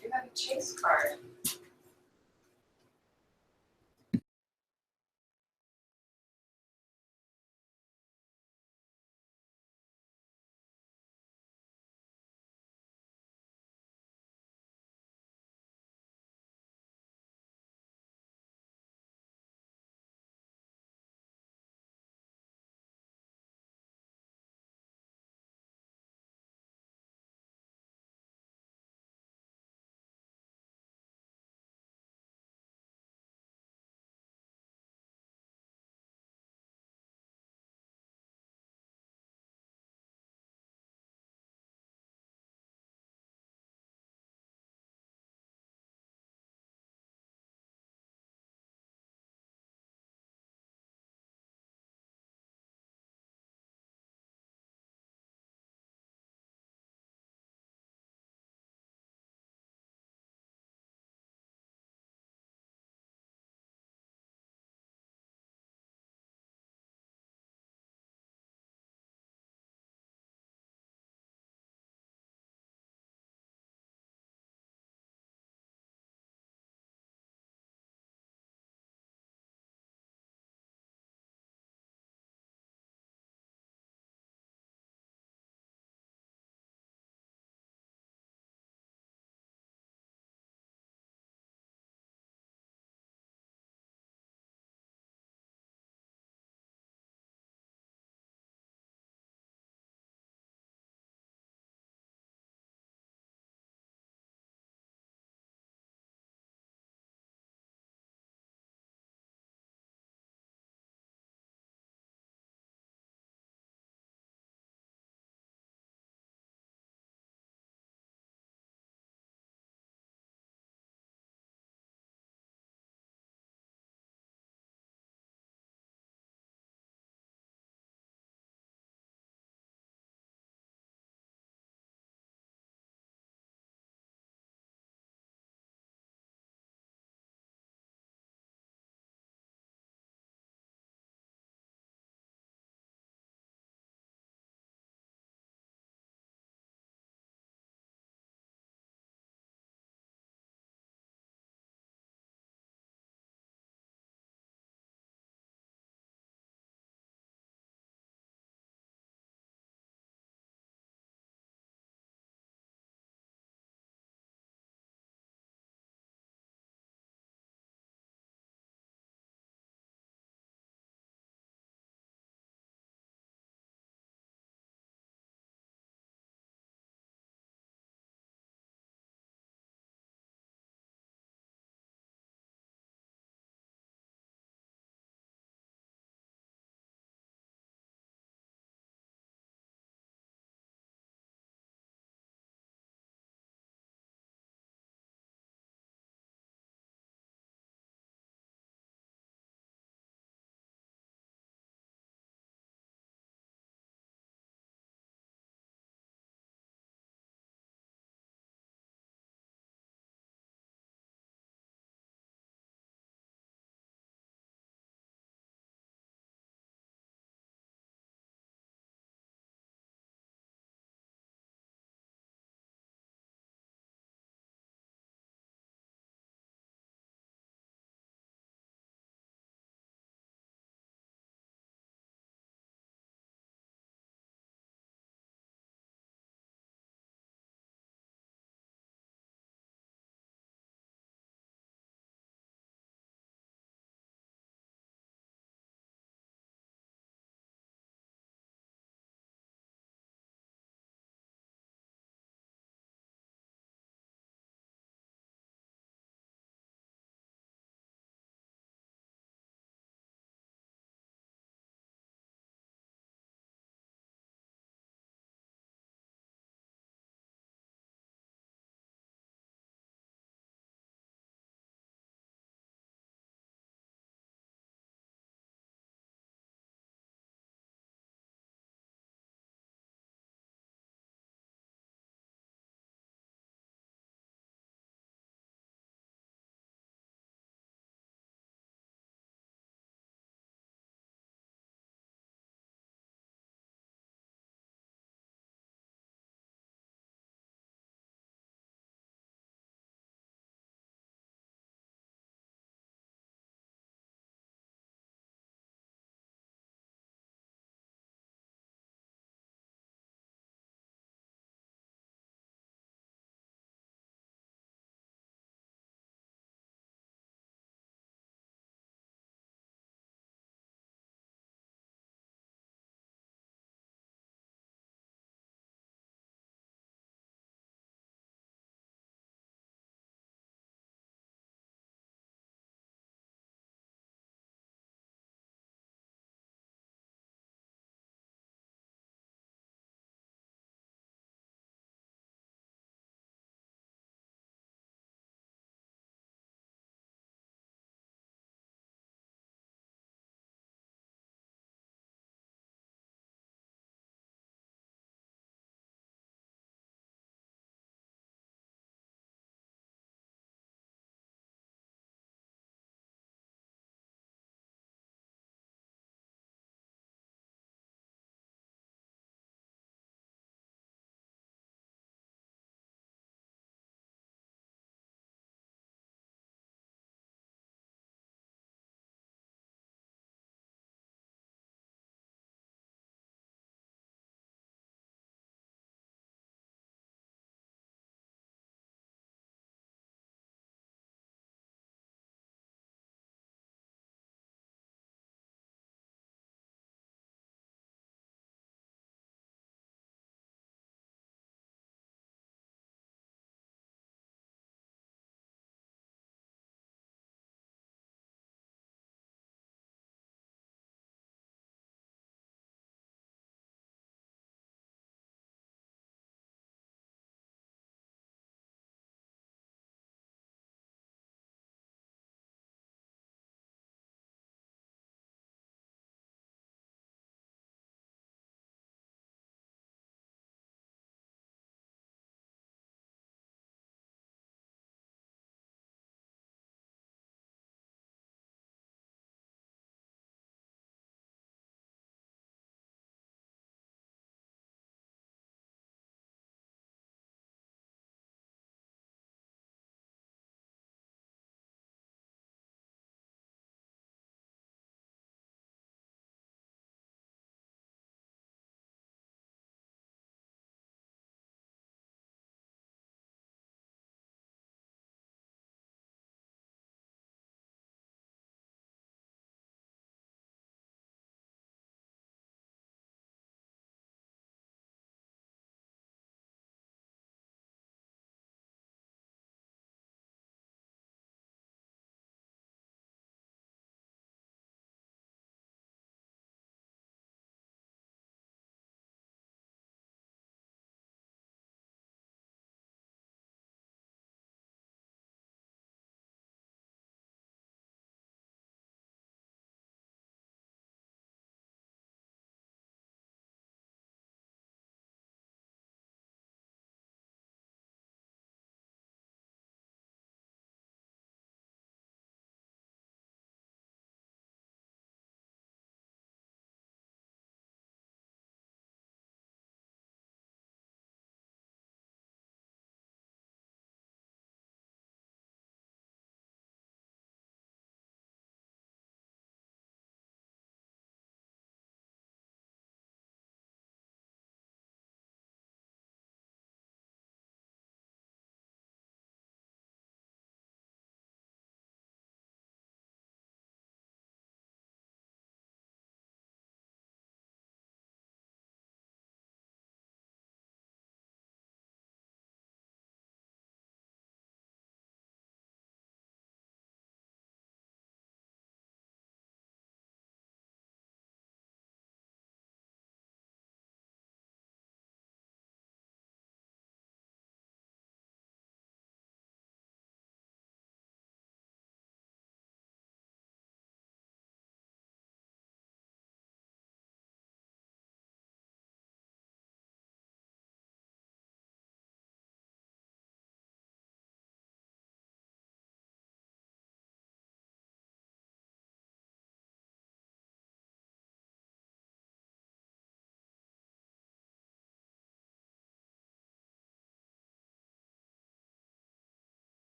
good. You have a chase card.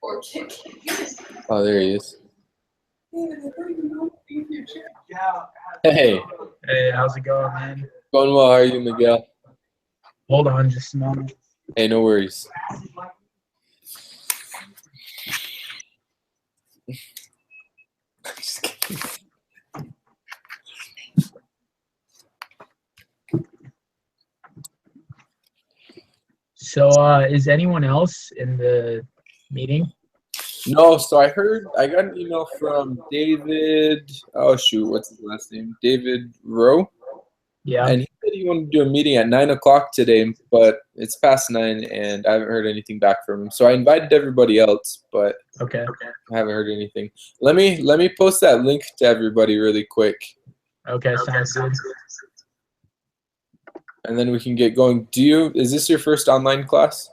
Oh, there he is. Hey, Hey, how's it going, man? going well. How are you, Miguel? Hold on just a moment. Hey, no worries. Just kidding. So, is anyone else in the meeting? No, so I got an email from David. Oh shoot, what's his last name? David Rowe. Yeah. And he said he wanted to do a meeting at 9 o'clock today, but it's past 9 and I haven't heard anything back from him. So I invited everybody else, but Okay. I haven't heard anything. Let me post that link to everybody really quick, Okay, sounds good. and then we can get going. Is this your first online class?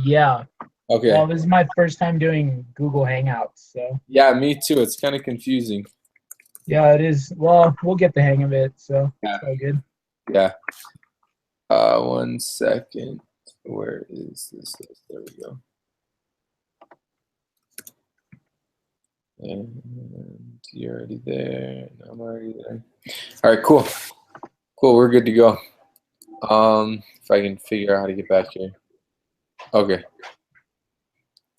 Yeah. Okay. Well, this is my first time doing Google Hangouts, so. Yeah, me too. It's kind of confusing. Yeah, it is. Well, we'll get the hang of it, so Yeah. it's all good. Yeah. 1 second. Where is this? There we go. And you're already there. And I'm already there. All right, cool. Cool, we're good to go. If I can figure out how to get back here. Okay.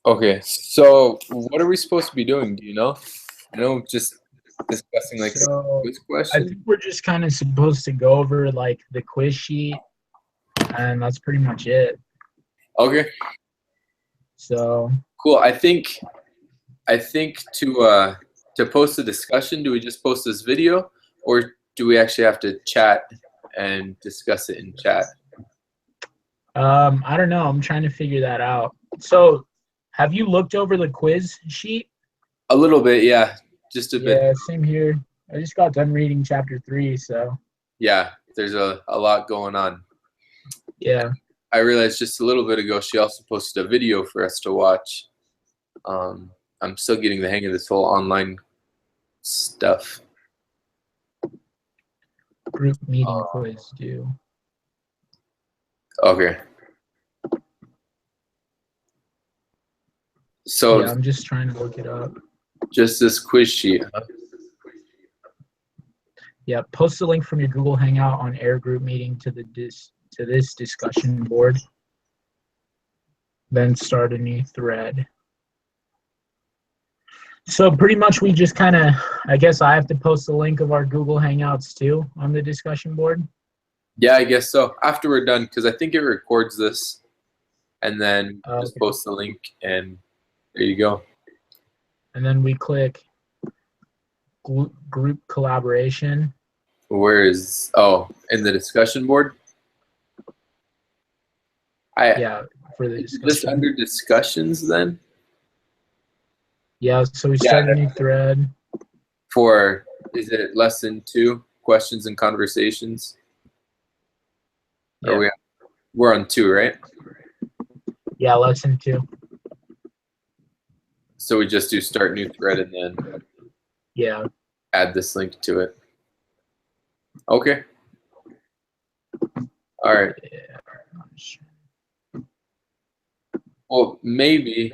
Okay, so what are we supposed to be doing? Do you know? I know, just discussing like So, quiz I question. think we're just kind of supposed to go over like the quiz sheet, and that's pretty much it. Okay, So, cool. I think to post a discussion, do we just post this video, or do we actually have to chat and discuss it in chat? I don't know. I'm trying to figure that out. So, have you looked over the quiz sheet? A little bit, yeah, just a bit. Yeah, same here. I just got done reading chapter 3, so Yeah, there's a lot going on. yeah. I realized just a little bit ago she also posted a video for us to watch. I'm still getting the hang of this whole online stuff. Group meeting quiz due. Okay. So Yeah, I'm just trying to look it up. just this quiz sheet, huh? Yeah, post the link from your Google Hangout on Air Group meeting to this discussion board. Then start a new thread. So pretty much we just kind of, I guess I have to post the link of our Google Hangouts too on the discussion board. Yeah, I guess so. After we're done, because I think it records this, and then just Okay. post the link, and there you go. And then we click group collaboration. Where is, in the discussion board? Yeah, for the discussion. Just under discussions then? Yeah, so we start a new thread. For, is it lesson 2, questions and conversations? Yeah. We're on 2, right? Yeah, lesson 2. So we just do start new thread and then Yeah. add this link to it. Okay. All right. Well, maybe.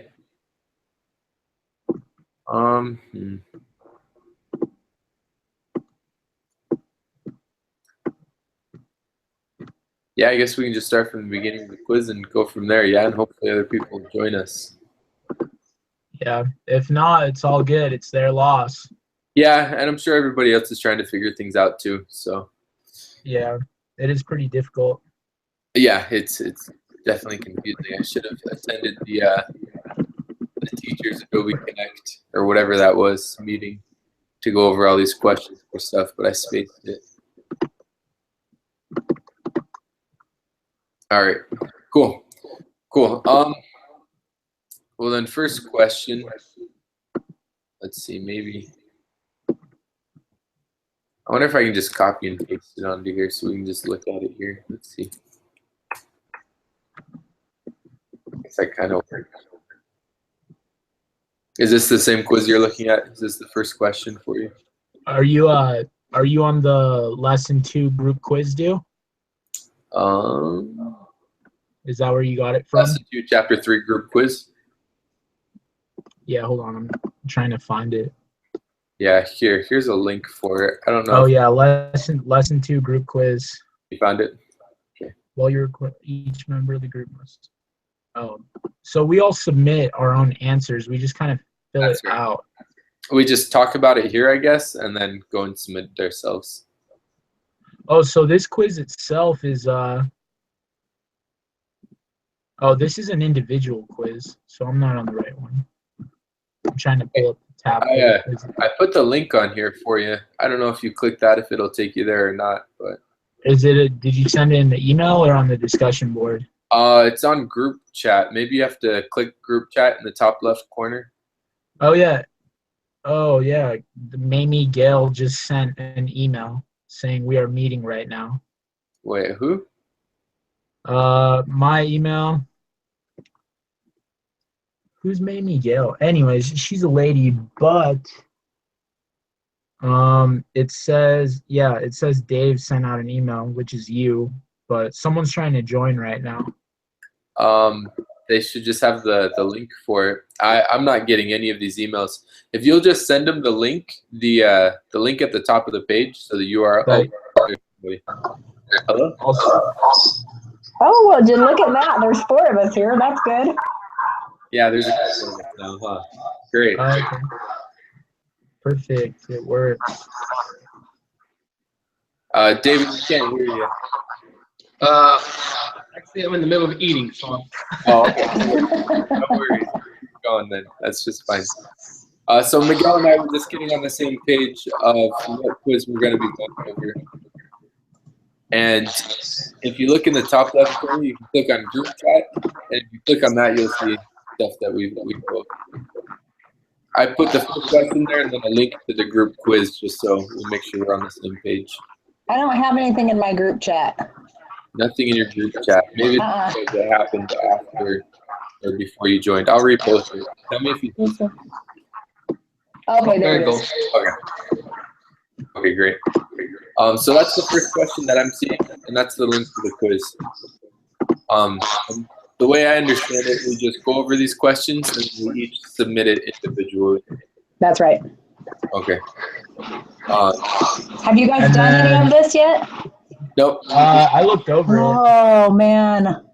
Yeah, I guess we can just start from the beginning of the quiz and go from there. Yeah, and hopefully other people will join us. Yeah, if not, it's all good. It's their loss. Yeah, and I'm sure everybody else is trying to figure things out too. So. Yeah, it is pretty difficult. Yeah, it's definitely confusing. I should have attended the Teachers Adobe Connect or whatever that was meeting to go over all these questions for stuff, but I spaced it. All right, cool. Well then, first question. Let's see, maybe. I wonder if I can just copy and paste it onto here so we can just look at it here. Let's see. I guess that kind of works. Is this the same quiz you're looking at? Is this the first question for you? Are you on the lesson 2 group quiz due? Is that where you got it from? Lesson 2, chapter 3 group quiz. Yeah, hold on. I'm trying to find it. Yeah, here's a link for it. I don't know Oh if yeah, lesson 2 group quiz. you found it. Okay. While each member of the group must. Oh, so we all submit our own answers. We just kind of fill That's it right. out. We just talk about it here, I guess, and then go and submit it ourselves. Oh, so this quiz itself is oh, this is an individual quiz, so I'm not on the right one. I'm trying to pull up the tab. I put the link on here for you. I don't know if you click that, if it'll take you there or not, but Did you send it in the email or on the discussion board? it's on group chat. Maybe you have to click group chat in the top left corner. Oh yeah. The Mamie Gale just sent an email saying we are meeting right now. Wait, who? My email. Who's Mamie Gale? Anyways, she's a lady, but it says Dave sent out an email, which is you, but someone's trying to join right now. They should just have the link for it. I'm not getting any of these emails. If you'll just send them the link, the link at the top of the page, so the URL. Right. Hello? Oh, well, just look at that. There's 4 of us here. That's good. Yeah, there's a couple of us now, huh? Great. Okay. Perfect. It works. David, we can't hear you. Actually, I'm in the middle of eating, so. Oh, okay. No worries. Keep going then. That's just fine. So Miguel and I were just getting on the same page of what quiz we're going to be going over. And if you look in the top left corner, you can click on group chat, and if you click on that, you'll see stuff that we've both. I put the first question there and then a link to the group quiz just so we make sure we're on the same page. I don't have anything in my group chat. Nothing in your group chat. Maybe it's because it happened after or before you joined. I'll repost it. Tell me if you. Okay, there it it is. goes. Okay. Okay, great. So that's the first question that I'm seeing, and that's the link to the quiz. The way I understand it, we just go over these questions and we each submit it individually. That's right. Okay. Have you guys done any of this yet? Nope. I looked over it. Oh, man.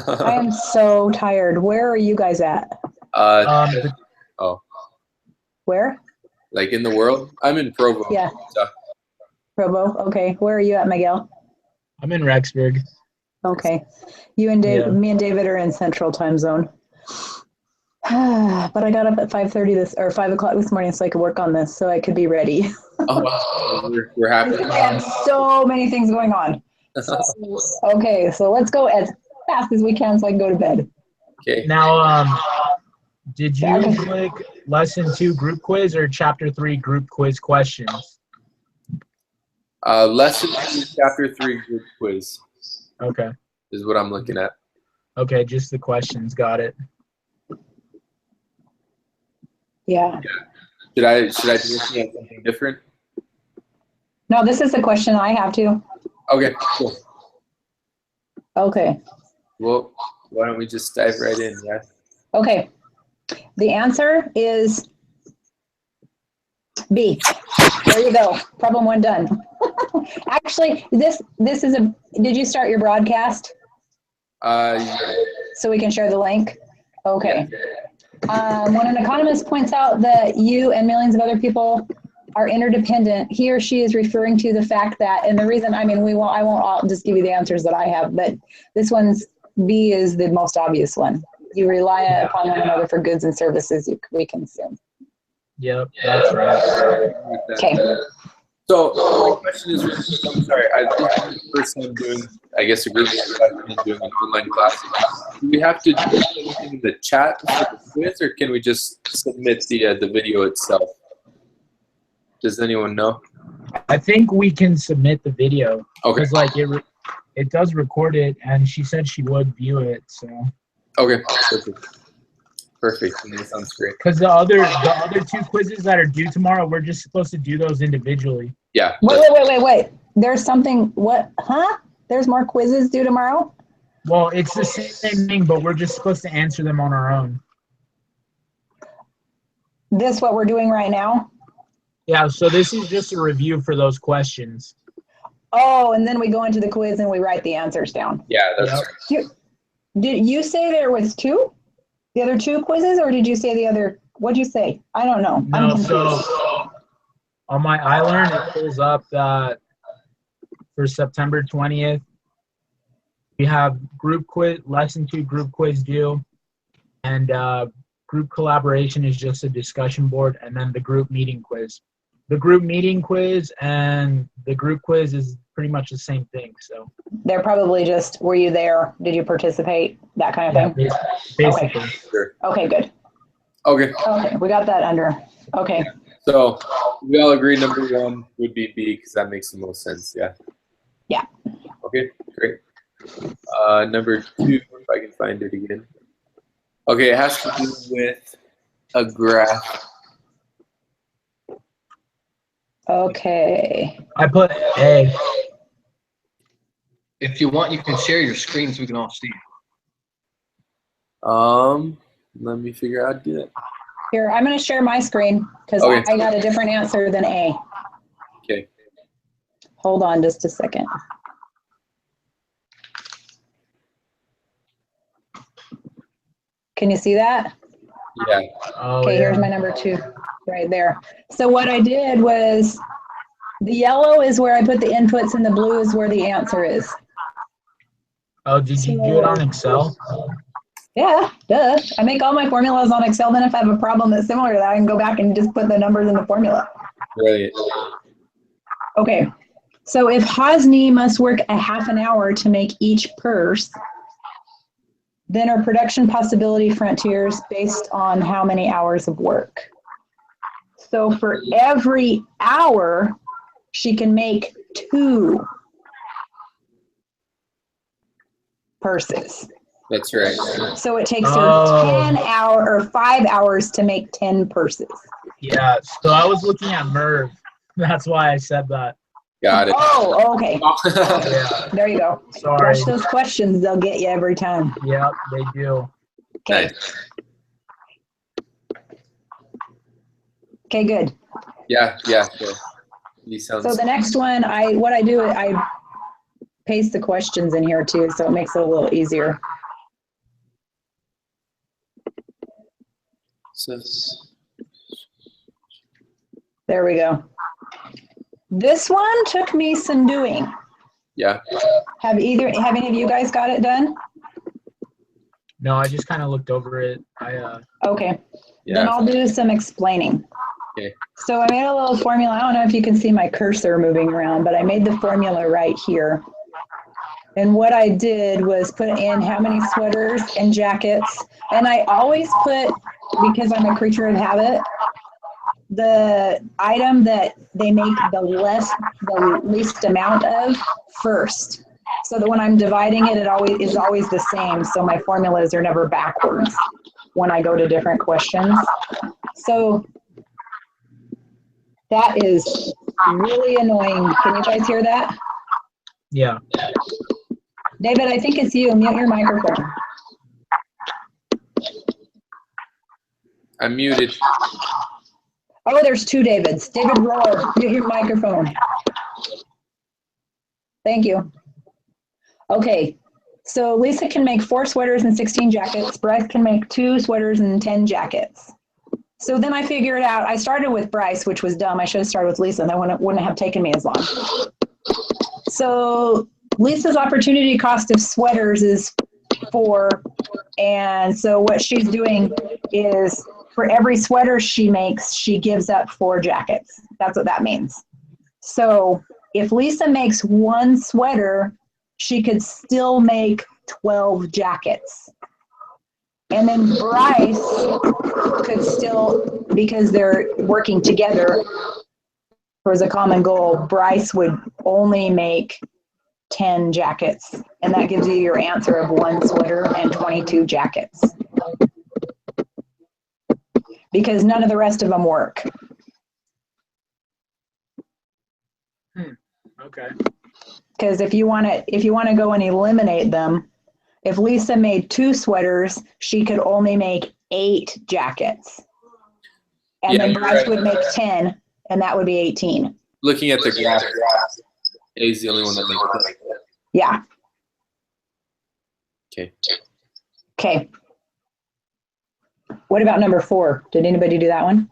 I am so tired. Where are you guys at? Where? Like in the world? I'm in Provo. Yeah. So. Provo. Okay. Where are you at, Miguel? I'm in Rexburg. Okay. You and Dave, Yeah. me and David are in Central Time Zone. But I got up at 5 o'clock this morning so I could work on this, so I could be ready. Oh, we're happy. I have so many things going on. Okay, so let's go as fast as we can so I can go to bed. Okay. Now, did you click lesson 2 group quiz or chapter 3 group quiz questions? Lesson 2, chapter 3 group quiz. Okay. Is what I'm looking at. Okay, just the questions. Got it. Yeah. Should I be looking at something different? No, this is a question I have too. Okay, cool. Okay. Well, why don't we just dive right in, yeah? Okay. The answer is B. There you go. Problem 1 done. Actually, this is a, did you start your broadcast? Yeah. So we can share the link? Okay. When an economist points out that you and millions of other people are interdependent, he or she is referring to the fact that, and the reason, I won't all just give you the answers that I have, but this one's B is the most obvious one. You rely upon one another for goods and services we consume. Yep, that's right. Okay. So my question is, I'm sorry, this is the first time doing, I guess, a group discussion, doing an online class. Do we have to do anything in the chat for the quiz, or can we just submit the video itself? Does anyone know? I think we can submit the video. Okay. Because it does record it, and she said she would view it. So. Okay. Perfect. That sounds great. Because the other 2 quizzes that are due tomorrow, we're just supposed to do those individually. Yeah. Wait. There's something. What? Huh? There's more quizzes due tomorrow? Well, it's the same thing, but we're just supposed to answer them on our own. This what we're doing right now? Yeah, so this is just a review for those questions. Oh, and then we go into the quiz and we write the answers down. Yeah, that's Yep. right. Did you say there was two? The other two quizzes, or did you say the other? What'd you say? I don't know. I'm No, confused. so on my iLearn, it pulls up that for September 20th, we have group quiz, lesson 2 group quiz due, and group collaboration is just a discussion board, and then the group meeting quiz. The group meeting quiz and the group quiz is pretty much the same thing. So They're probably just, were you there? Did you participate? That kind of thing? basically. Sure. Okay, good. Okay. Okay, we got that under. Okay. So we all agree number 1 would be B because that makes the most sense. Yeah. Yeah. Okay, great. Number 2, if I can find it again. Okay, it has to do with a graph. Okay. I put A. If you want, you can share your screen so we can all see. Let me figure out how to do that. Here, I'm going to share my screen because Okay. I got a different answer than A. Okay. Hold on just a second. Can you see that? Yeah. Oh, Okay, yeah. here's my number 2 right there. So what I did was the yellow is where I put the inputs and the blue is where the answer is. Oh, did you do it on Excel? Yeah, duh. I make all my formulas on Excel. Then if I have a problem that's similar to that, I can go back and just put the numbers in the formula. Brilliant. Okay, so if Hosni must work a half an hour to make each purse, then our production possibility frontiers based on how many hours of work. So for every hour, she can make 2 purses. That's right. So it takes her Oh. 10 hour or 5 hours to make 10 purses. Yeah, so I was looking at Merv. That's why I said that. Got it. Oh, okay. Yeah, There you go. sorry. Watch those questions. They'll get you every time. Yep, they do. Okay. Nice. Okay, good. Yeah. Sure. These sounds. So the next one, what I do, I paste the questions in here too, so it makes it a little easier. So, There we go. This one took me some doing. yeah. Have any of you guys got it done? No, I just kind of looked over it. Okay. Yeah. Then I'll do some explaining. Okay. So I made a little formula. I don't know if you can see my cursor moving around, but I made the formula right here. And what I did was put in how many sweaters and jackets. And I always put, because I'm a creature of habit, the item that they make the least amount of first. So that when I'm dividing it, it is always the same. So my formulas are never backwards when I go to different questions. So that is really annoying. Can you guys hear that? Yeah. David, I think it's you. Mute your microphone. I'm muted. Oh, there's 2 Davids. David Rohr, mute your microphone. Thank you. Okay, so Lisa can make 4 sweaters and 16 jackets. Bryce can make 2 sweaters and 10 jackets. So then I figured out, I started with Bryce, which was dumb. I should have started with Lisa, and that wouldn't have taken me as long. So Lisa's opportunity cost of sweaters is 4. And so what she's doing is for every sweater she makes, she gives up 4 jackets. That's what that means. So if Lisa makes 1 sweater, she could still make 12 jackets. And then Bryce could still, because they're working together towards a common goal, Bryce would only make 10 jackets. And that gives you your answer of 1 sweater and 22 jackets. Because none of the rest of them work. Okay. Because if you want to go and eliminate them, if Lisa made 2 sweaters, she could only make 8 jackets. And Yeah, then you're Bryce right. would make 10, and that would be 18. Looking at the graph, A's the only one that makes sense. Yeah. Okay. Okay. What about number 4? Did anybody do that one?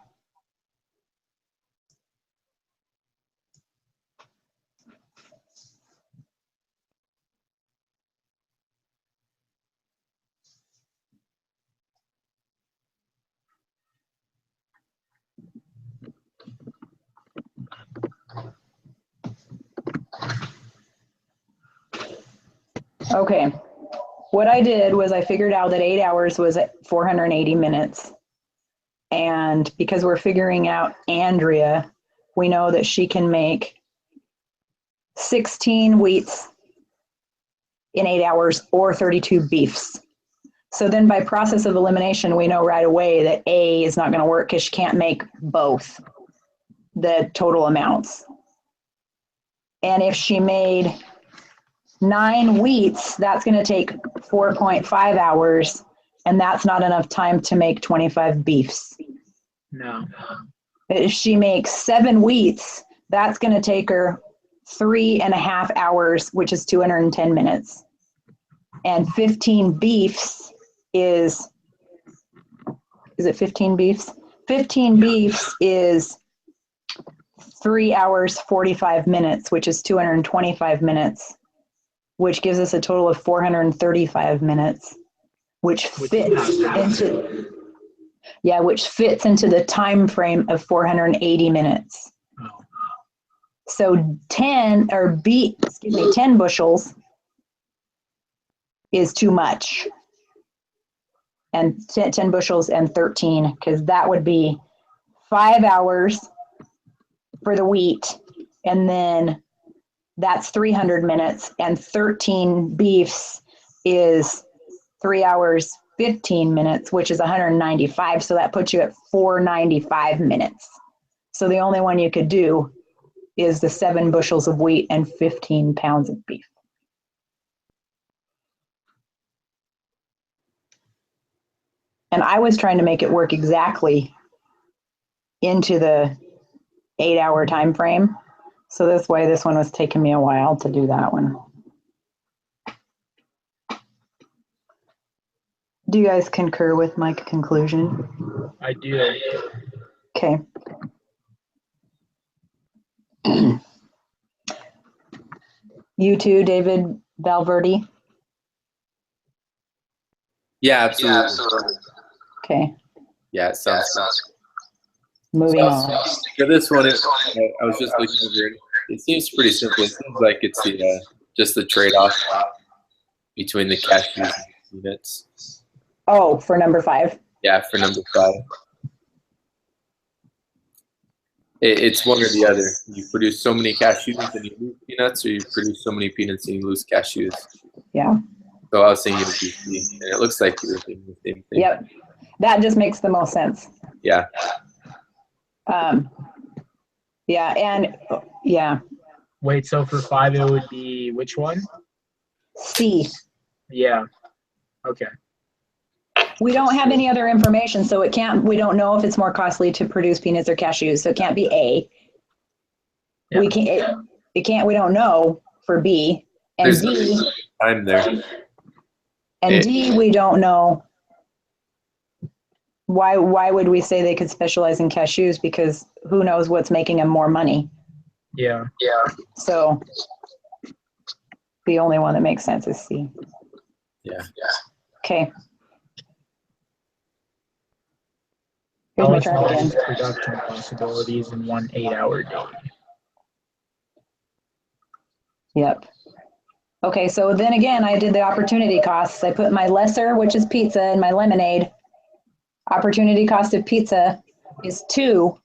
Okay. What I did was I figured out that 8 hours was at 480 minutes. And because we're figuring out Andrea, we know that she can make 16 wheats in 8 hours or 32 beefs. So then by process of elimination, we know right away that A is not going to work because she can't make both the total amounts. And if she made 9 wheats, that's going to take 4.5 hours, and that's not enough time to make 25 beefs. No. If she makes 7 wheats, that's going to take her 3.5 hours, which is 210 minutes. And 15 beefs is it 15 beefs? 15 beefs is 3 hours, 45 minutes, which is 225 minutes, which gives us a total of 435 minutes, which fits into the time frame of 480 minutes. Oh. So 10 bushels is too much. And 10 bushels and 13, because that would be 5 hours for the wheat, and then that's 300 minutes, and 13 beefs is 3 hours, 15 minutes, which is 195. So that puts you at 495 minutes. So the only one you could do is the 7 bushels of wheat and 15 pounds of beef. And I was trying to make it work exactly into the 8-hour time frame. So that's why this one was taking me a while to do that one. Do you guys concur with my conclusion? I do. Okay. You too, David Valverde? Yeah, absolutely. Okay, Yeah, it sounds moving on. For this one, I was just looking over it. It seems pretty simple. It seems like it's just the trade-off between the cashews and peanuts. Oh, for number 5? Yeah, for number 5. It's one or the other. You produce so many cashews and you lose peanuts, or you produce so many peanuts and you lose cashews. Yeah. So I was saying it would be C, and it looks like you were thinking the same thing. Yep. That just makes the most sense. Yeah. Yeah, and yeah, Wait, so for 5 it would be which one? C. Yeah. Okay. We don't have any other information, so we don't know if it's more costly to produce peanuts or cashews, so it can't be A. Yeah. We don't know for B. And There's D, time there. and D, we don't know. Why would we say they could specialize in cashews? Because who knows what's making them more money. Yeah. So the only one that makes sense is C. Yeah. Okay. Here's my chart again. Production possibilities in 1 8-hour day. Yep. Okay, so then again, I did the opportunity costs. I put my lesser, which is pizza, and my lemonade. Opportunity cost of pizza is 2,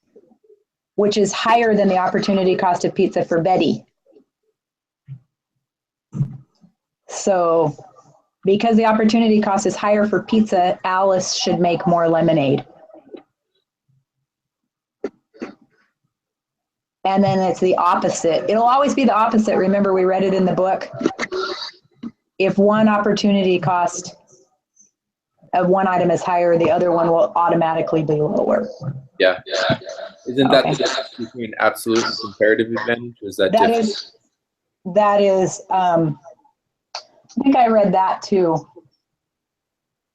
which is higher than the opportunity cost of pizza for Betty. So because the opportunity cost is higher for pizza, Alice should make more lemonade. And then it's the opposite. It'll always be the opposite. Remember, we read it in the book. If one opportunity cost one item is higher, the other one will automatically be lower. Yeah. Isn't that Okay. the difference between absolute and comparative advantage? Or is that That different? is, I think I read that too.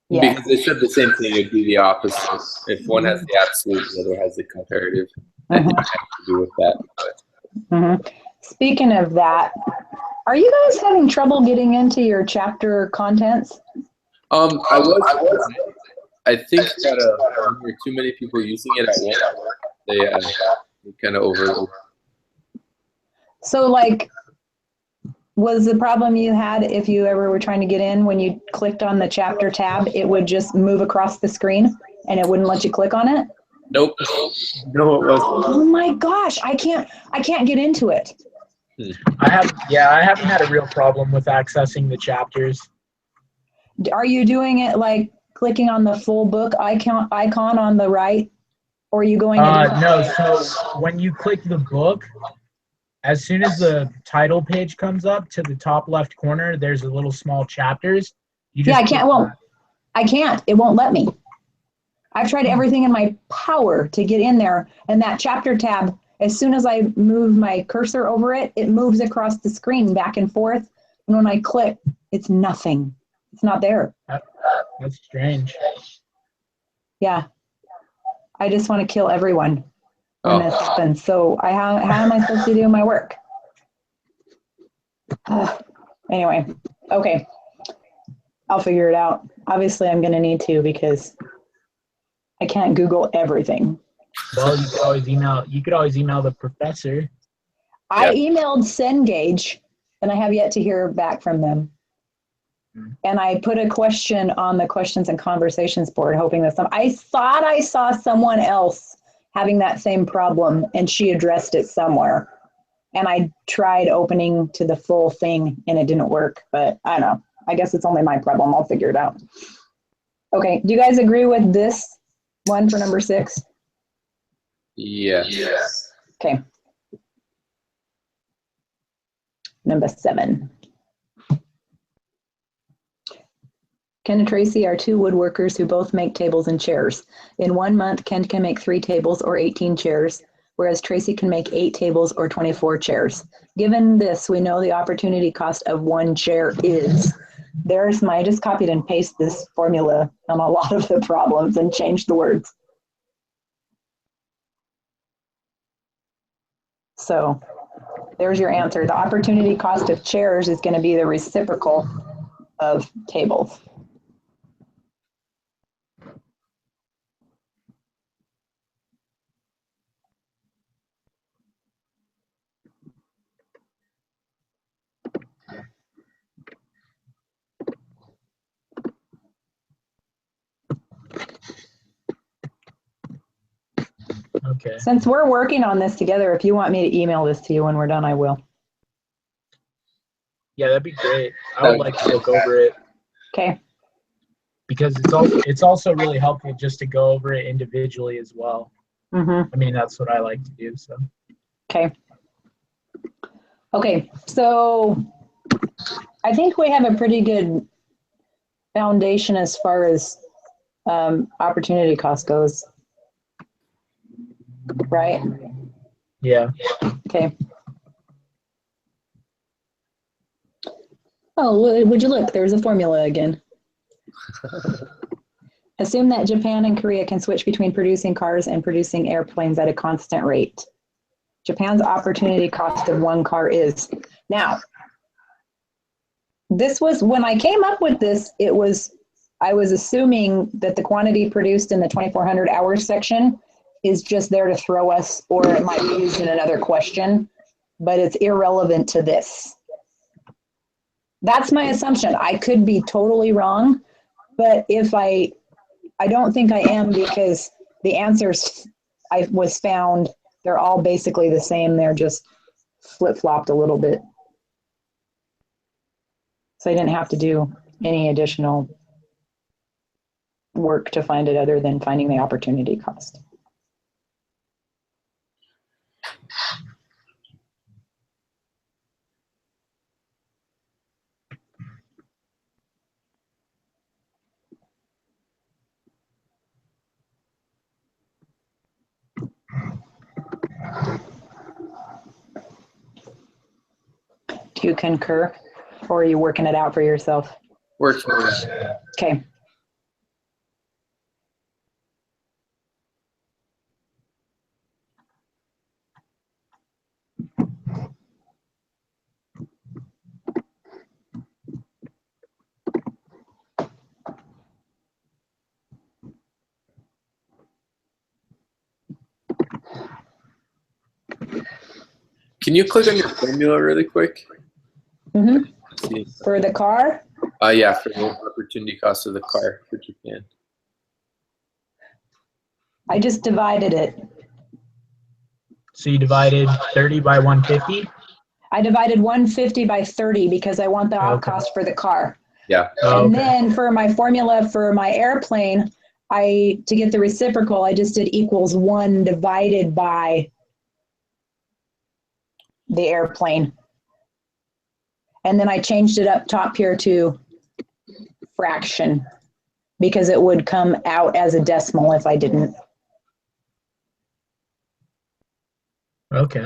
Yeah. Because they said the same thing, it'd be the opposite. If one has the absolute, the other has the comparative. I think it has to do with that. Speaking of that, are you guys having trouble getting into your chapter contents? I think that when there are too many people using it at once, they kind of overload. So like, was the problem you had if you ever were trying to get in, when you clicked on the chapter tab, it would just move across the screen and it wouldn't let you click on it? Nope. No, it wasn't. Oh my gosh, I can't get into it. I haven't had a real problem with accessing the chapters. Are you doing it like clicking on the full book icon on the right? Or are you going a different No, way? so when you click the book, as soon as the title page comes up to the top left corner, there's a little small chapters. You just Yeah, I can't. Well, I can't. It won't let me. I've tried everything in my power to get in there, and that chapter tab, as soon as I move my cursor over it, it moves across the screen back and forth. And when I click, it's nothing. It's not there. That's strange. Yeah. I just want to kill everyone when this happens. So how am I supposed to do my work? Anyway, okay. I'll figure it out. Obviously, I'm going to need to because I can't Google everything. Well, you could always email the professor. I emailed Cengage, and I have yet to hear back from them. And I put a question on the questions and conversations board, hoping that I thought I saw someone else having that same problem, and she addressed it somewhere. And I tried opening to the full thing, and it didn't work. But I don't know. I guess it's only my problem. I'll figure it out. Okay. Do you guys agree with this one for number 6? Yes. Okay. Number 7. Ken and Tracy are 2 woodworkers who both make tables and chairs. In 1 month, Ken can make 3 tables or 18 chairs, whereas Tracy can make 8 tables or 24 chairs. Given this, we know the opportunity cost of 1 chair is. I just copied and pasted this formula on a lot of the problems and changed the words. So there's your answer. The opportunity cost of chairs is going to be the reciprocal of tables. Okay. Since we're working on this together, if you want me to email this to you when we're done, I will. Yeah, that'd be great. I would like to look over it. Okay. Because it's also really helpful just to go over it individually as well. Mm-hmm. I mean, that's what I like to do. So. Okay. Okay. So I think we have a pretty good foundation as far as opportunity cost goes. Right? Yeah. Okay. Oh, would you look? There's a formula again. Assume that Japan and Korea can switch between producing cars and producing airplanes at a constant rate. Japan's opportunity cost of 1 car is. Now, this was, when I came up with this, I was assuming that the quantity produced in the 2400 hours section is just there to throw us, or it might be used in another question, but it's irrelevant to this. That's my assumption. I could be totally wrong, but if I don't think I am, because the answers I was found, they're all basically the same. They're just flip-flopped a little bit. So I didn't have to do any additional work to find it other than finding the opportunity cost. Do you concur? Or are you working it out for yourself? Works for me. Okay. Can you click on your formula really quick? Mm-hmm. Let's see. For the car, Yeah, for the opportunity cost of the car for Japan. I just divided it. So you divided 30 by 150? I divided 150 by 30 because I want the op Okay. cost for the car. Yeah. Oh, And okay. then for my formula for my airplane, to get the reciprocal, I just did equals 1 divided by the airplane. And then I changed it up top here to fraction because it would come out as a decimal if I didn't. Okay.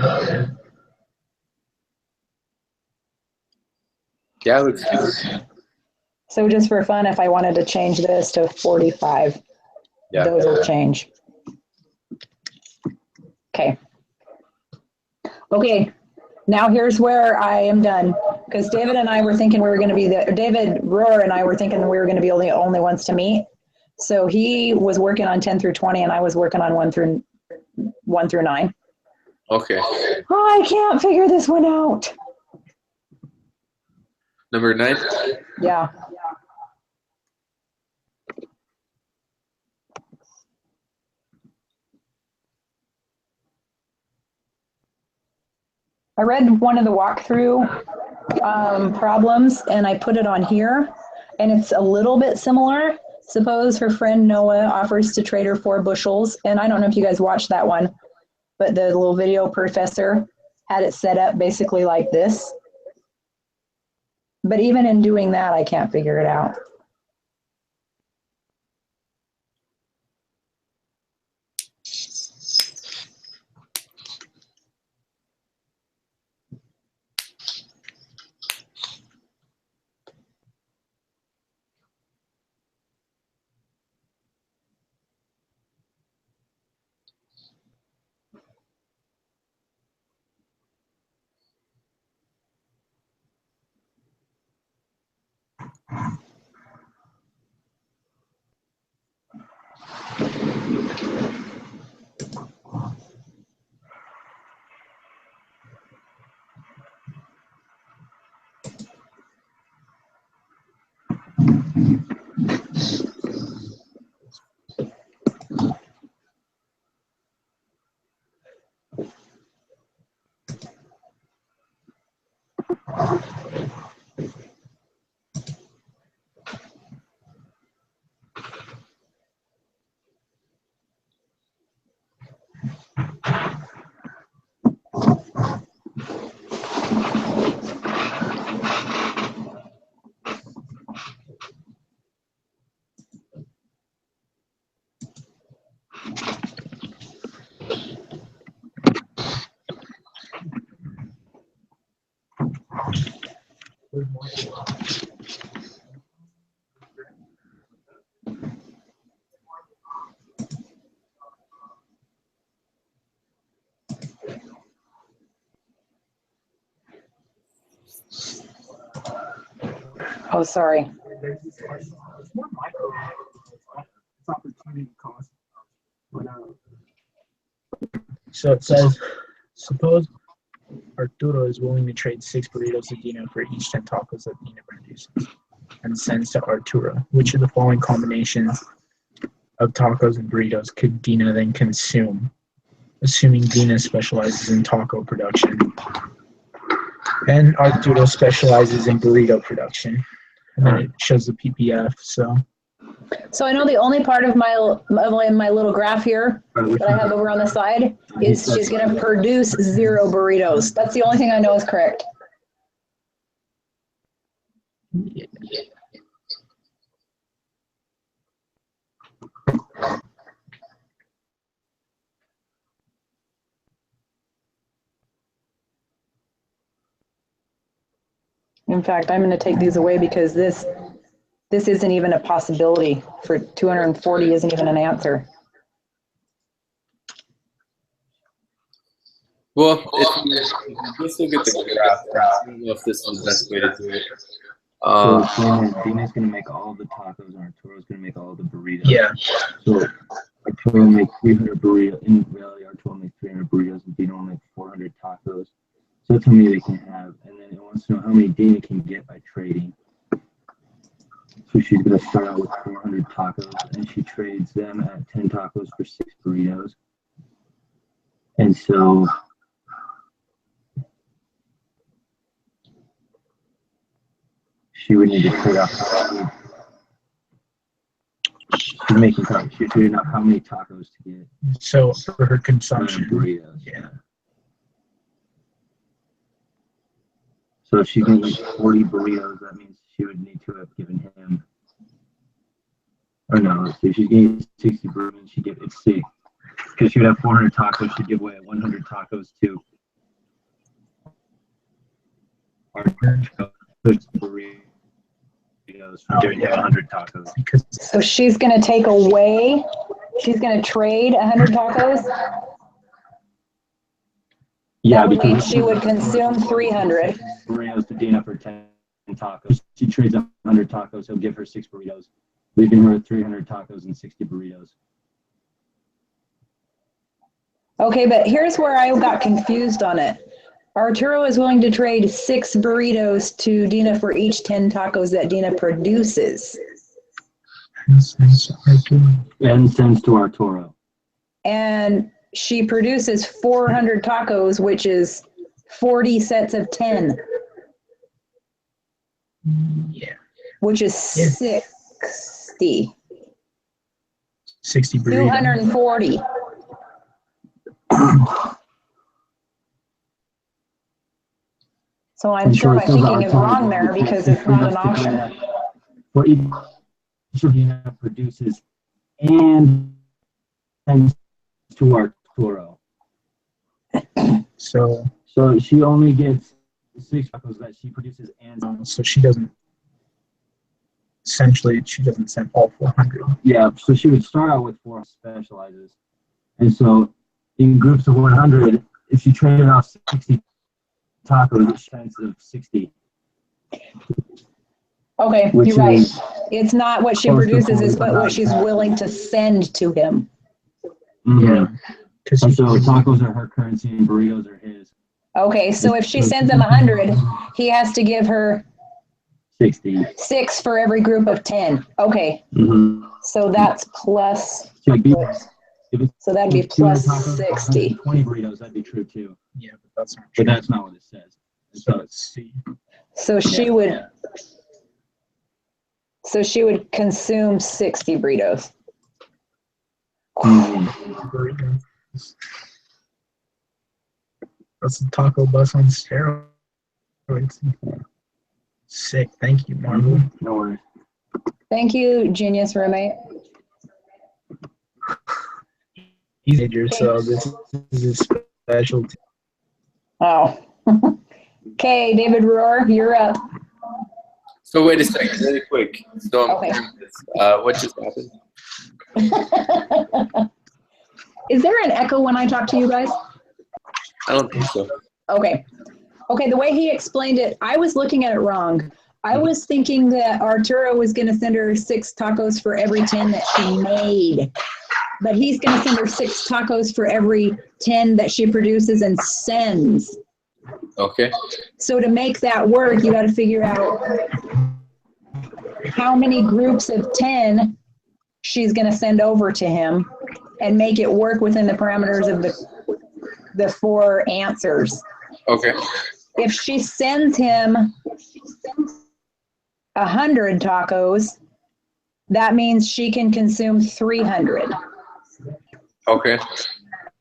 Yeah, it looks good. So just for fun, if I wanted to change this to 45, Yeah. those will change. Okay. Okay. Now here's where I am done because David and I were thinking we were going to be David Rohr and I were thinking we were going to be the only ones to meet. So he was working on 10 through 20 and I was working on 1 through 9. Okay. Oh, I can't figure this one out. Number 9. Yeah. I read one of the walkthrough problems and I put it on here and it's a little bit similar. Suppose her friend Noah offers to trade her 4 bushels. And I don't know if you guys watched that one, but the little video professor had it set up basically like this. But even in doing that, I can't figure it out. Oh, sorry. It's more micro. It's opportunity cost. So it says, suppose Arturo is willing to trade 6 burritos to Dina for each 10 tacos that Dina produces and sends to Arturo. Which of the following combinations of tacos and burritos could Dina then consume, assuming Dina specializes in taco production and Arturo specializes in burrito production? And then it shows the PPF. So I know the only part of my little graph here that I have over on the side is she's going to produce 0 burritos. That's the only thing I know is correct. In fact, I'm going to take these away because this isn't even a possibility. For 240 isn't even an answer. Well, if you just look at the graph, I don't know if this is the best way to do it. So it's saying that Dina's gonna make all the tacos and Arturo's gonna make all the burritos. Yeah. So Arturo will make 300 burritos. In reality, Arturo will make 300 burritos and Dina will make 400 tacos. So that's how many they can have. And then it wants to know how many Dina can get by trading. So she's gonna start out with 400 tacos and she trades them at 10 tacos for 6 burritos. And so she would need to trade off. She's making tacos. She's trading off how many tacos to get. So for her consumption. Burritos. Yeah. So if she's gonna eat 40 burritos, that means she would need to have given him. Or no, let's see. She's gonna eat 60 burritos. She get it's 6. Because she would have 400 tacos. She'd give away 100 tacos to our burritos from doing 100 tacos. So she's going to take away, she's going to trade 100 tacos. Yeah, That would mean because she would consume 300. burritos to Dina for 10 tacos. She trades 100 tacos. He'll give her 6 burritos, leaving her with 300 tacos and 60 burritos. Okay, but here's where I got confused on it. Arturo is willing to trade 6 burritos to Dina for each 10 tacos that Dina produces. And sends to Arturo. And she produces 400 tacos, which is 40 sets of 10. Yeah. Which is 60. 60 burritos. 240. So I'm sure my thinking is wrong there because it's not an option. For each Dina produces and sends to Arturo. So she only gets 6 tacos that she produces and so she doesn't. Essentially, she doesn't send all 400. yeah. So she would start out with 4 specializes, and so in groups of 100, if she traded off 60 tacos, it's chance of 60. Okay, you're right. It's not what she produces, it's but what she's willing to send to him. Yeah. And so tacos are her currency and burritos are his. Okay, so if she sends him 100, he has to give her 60. 6 for every group of 10. Okay, so that's plus. So that'd be plus 60. 20 burritos, that'd be true too. Yeah, but that's not true. But that's not what it says. So let's see. So she would. So she would consume 60 burritos. Burritos. That's a taco bus on steroids. Sick. Thank you, Marvel. No worries. Thank you, genius roommate. He's major, so this is a specialty. Oh. Okay, David Rohr, you're up. So wait a second, really quick. So Okay. what just happened? Is there an echo when I talk to you guys? I don't think so. Okay. Okay, the way he explained it, I was looking at it wrong. I was thinking that Arturo was going to send her 6 tacos for every 10 that she made. But he's going to send her 6 tacos for every 10 that she produces and sends. Okay. So to make that work, you got to figure out how many groups of 10 she's going to send over to him and make it work within the parameters of the 4 answers. Okay. If she sends him 100 tacos, that means she can consume 300. Okay.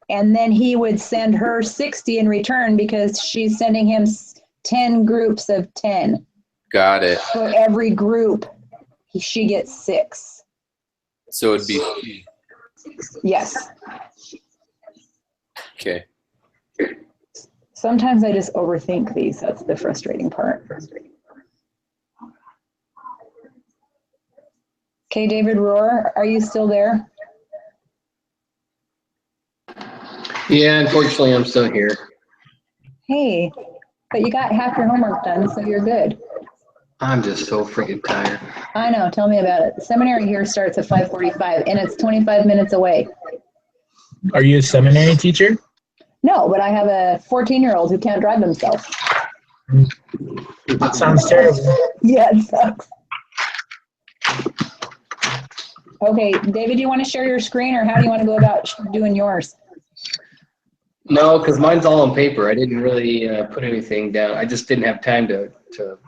And then he would send her 60 in return because she's sending him 10 groups of 10. Got it. For every group, she gets 6. So it'd be Yes. okay. Sometimes I just overthink these. That's the frustrating part. Okay, David Rohr, are you still there? Yeah, unfortunately, I'm still here. Hey, but you got half your homework done, so you're good. I'm just so freaking tired. I know, tell me about it. Seminary here starts at 5:45 and it's 25 minutes away. Are you a seminary teacher? No, but I have a 14-year-old who can't drive himself. That sounds terrible. Yeah, it sucks. Okay, David, do you want to share your screen or how do you want to go about doing yours? No, because mine's all on paper. I didn't really put anything down. I just didn't have time to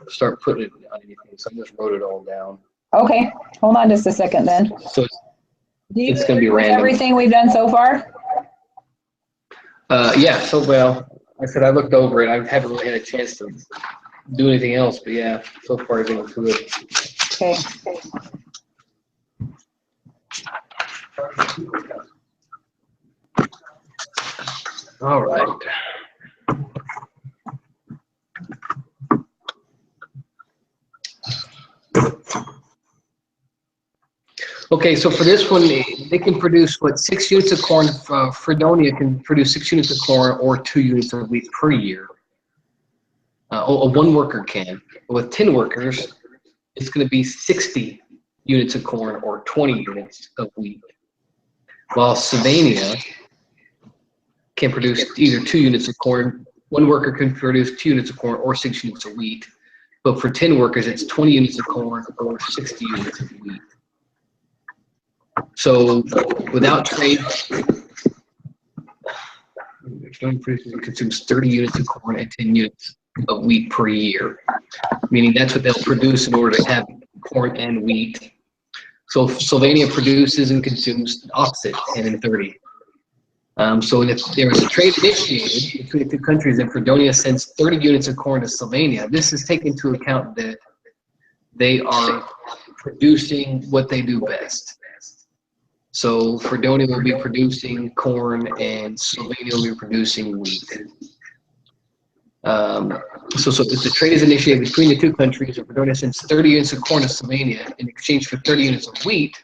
start putting it on anything, so I just wrote it all down. Okay, hold on just a second then. So Do you it's going to be agree with random. everything we've done so far? Yeah, so well, I said I looked over it. I haven't really had a chance to do anything else, but yeah, so far I think it's good. Okay. All right. Okay, so for this one, they can produce, what, 6 units of corn. Fredonia can produce 6 units of corn or 2 units of wheat per year. A one worker can. With 10 workers, it's going to be 60 units of corn or 20 units of wheat. While Sylvania can produce either 2 units of corn, one worker can produce 2 units of corn or 6 units of wheat. But for 10 workers, it's 20 units of corn or 60 units of wheat. So without trade, consumes 30 units of corn and 10 units of wheat per year, meaning that's what they'll produce in order to have corn and wheat. So Sylvania produces and consumes opposite, 10 and 30. So if there was a trade initiated between the two countries and Fredonia sends 30 units of corn to Sylvania, this is taken into account that they are producing what they do best. So Fredonia will be producing corn and Sylvania will be producing wheat. So if the trade is initiated between the two countries and Fredonia sends 30 units of corn to Sylvania in exchange for 30 units of wheat,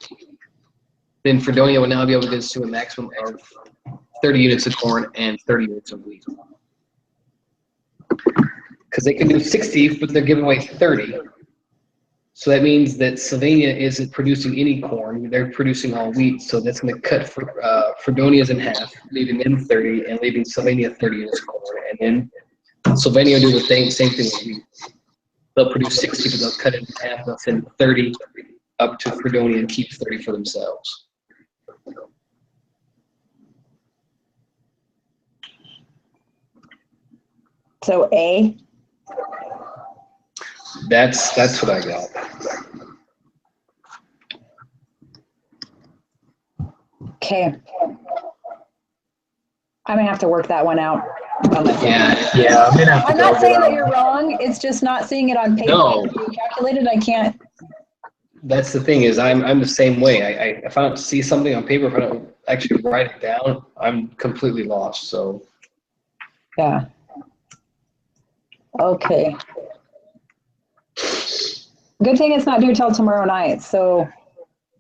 then Fredonia will now be able to consume a maximum of 30 units of corn and 30 units of wheat. Because they can do 60, but they're giving away 30. So that means that Sylvania isn't producing any corn; they're producing all wheat. So that's going to cut Fredonia's in half, leaving them 30, and leaving Sylvania 30 units of corn. And then Sylvania will do the same thing with wheat. They'll produce 60, but they'll cut it in half. They'll send 30 up to Fredonia and keep 30 for themselves. So A. That's what I got. Okay. I'm gonna have to work that one out. Yeah. I'm gonna have to I'm go not over saying that that one. you're wrong. It's just not seeing it on paper. No. If you calculate it, I can't. That's the thing is I'm the same way. If I don't see something on paper, if I don't actually write it down, I'm completely lost. So Yeah. Okay. Good thing it's not due till tomorrow night, so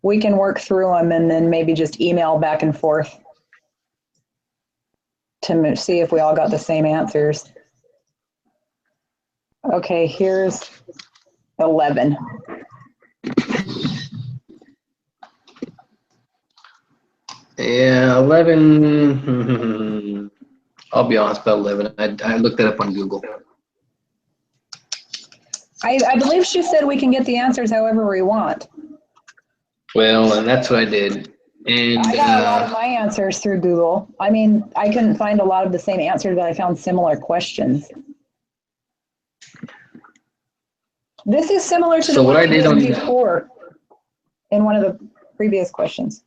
we can work through them and then maybe just email back and forth to see if we all got the same answers. Okay, here's 11. yeah, 11. I'll be honest about 11. I looked that up on Google. I believe she said we can get the answers however we want. Well, and that's what I did. And I got a lot of my answers through Google. I mean, I couldn't find a lot of the same answers, but I found similar questions. This is similar to the one I did before in one of the previous questions.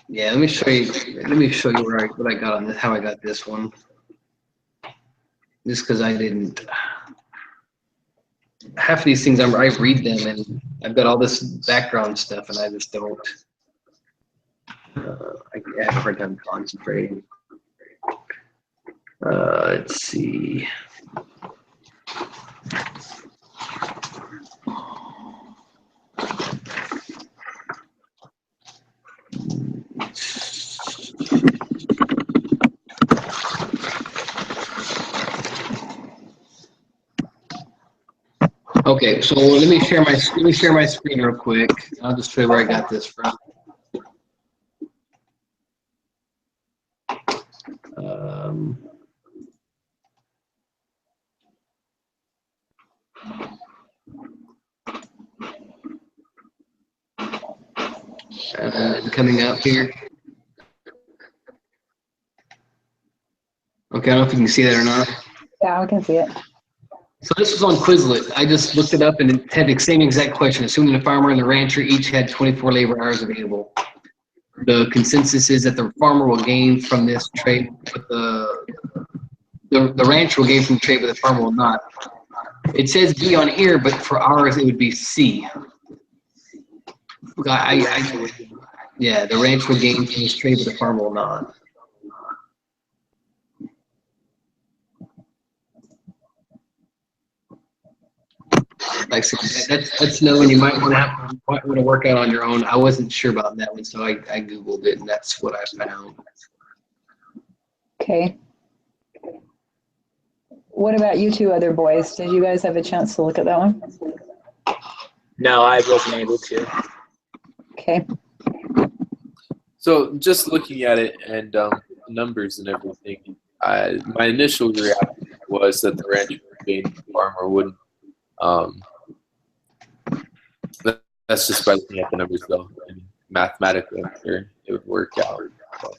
Yeah, let me show you what I got on this, how I got this one. Just because I didn't. Half of these things I read them and I've got all this background stuff and I just don't. I have a hard time concentrating. Let's see. Okay, so let me share my screen real quick. I'll just show you where I got this from. Coming up here. Okay, I don't know if you can see that or not. Yeah, I can see it. So this was on Quizlet. I just looked it up and it had the same exact question. Assuming the farmer and the rancher each had 24 labor hours available. The consensus is that the farmer will gain from this trade, but the rancher will gain from the trade, but the farmer will not. It says B on here, but for ours it would be C. Yeah, the rancher will gain from this trade, but the farmer will not. Like that's knowing you might want to work out on your own. I wasn't sure about that one, so I Googled it, and that's what I found. Okay. What about you two other boys? Did you guys have a chance to look at that one? No, I wasn't able to. Okay. So just looking at it and numbers and everything, my initial reaction was that the rancher would gain, the farmer wouldn't. That's just by looking at the numbers, though. And mathematically, I'm sure it would work out. So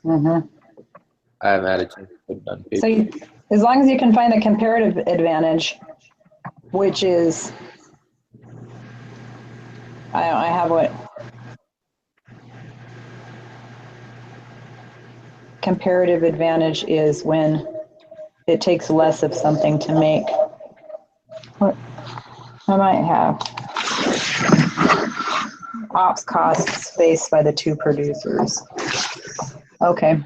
I haven't had a chance to put it on paper. So as long as you can find the comparative advantage, which is, I have what? Comparative advantage is when it takes less of something to make. What I might have. Ops costs faced by the two producers. Okay.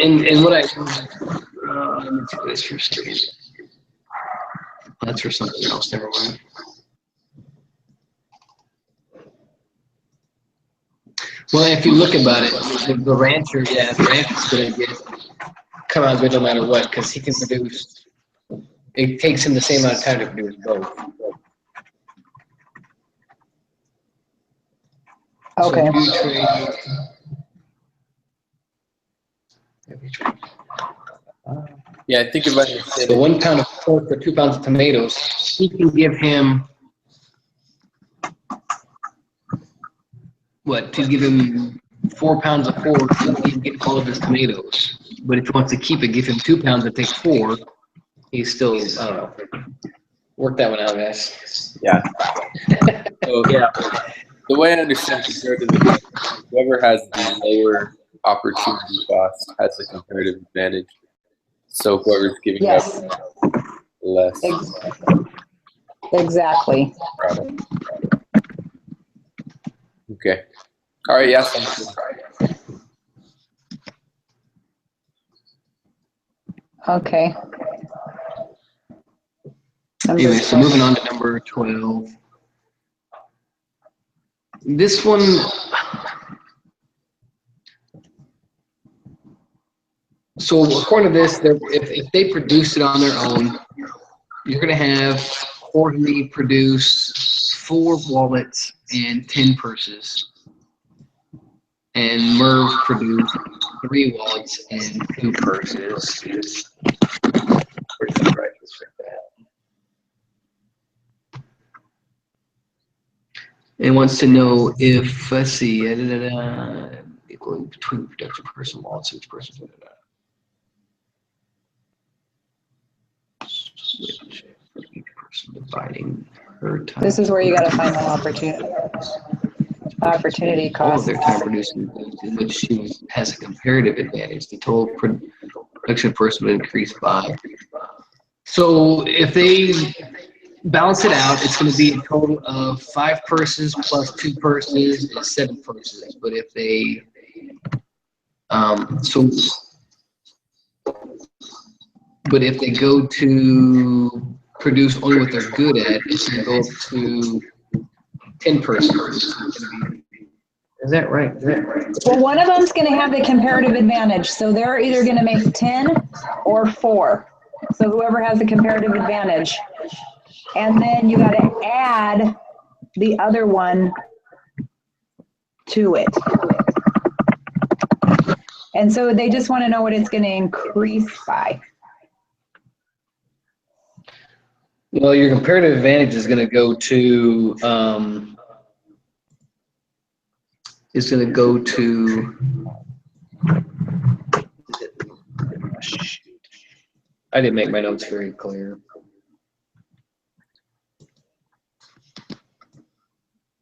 And what let me do this for a second. That's for something else. Never mind. Well, if you look about it, the rancher's going to come out good no matter what, because he can produce. It takes him the same amount of time to produce both. Okay. So if you trade, Yeah, I think if I understand so it, 1 pound of pork for 2 pounds of tomatoes, he can give him what? To give him 4 pounds of pork, he can get all of his tomatoes. But if he wants to keep it, give him 2 pounds and take 4. He's still, I don't know. Work that one out, guys. yeah. So Yeah. the way I understand comparative advantage, whoever has the lower opportunity cost has the comparative advantage. So whoever's giving Yes. up less Exactly. product. Okay. All right. Yeah. Sounds good. Okay. Anyway, so moving on to number 12. This one, so according to this, if they produce it on their own, you're going to have quarterly produce 4 wallets and 10 purses. And Merv produced 3 wallets and 2 purses. Where's the prices for that? It wants to know if, let's see, equal between production person wallets, each person. Switch for each person dividing her time. This is where you got to find the opportunity All of cost. their time producing goods in which she has a comparative advantage. The total production person would increase by. So if they balance it out, it's going to be a total of 5 purses plus 2 purses is 7 purses. But if they, but if they go to produce only what they're good at, it's going to go up to 10 purses. Is that right? Well, one of them's going to have the comparative advantage. So they're either going to make 10 or 4. So whoever has the comparative advantage. And then you got to add the other one to it. And so they just want to know what it's going to increase by. Well, your comparative advantage is going to go to, I didn't make my notes very clear.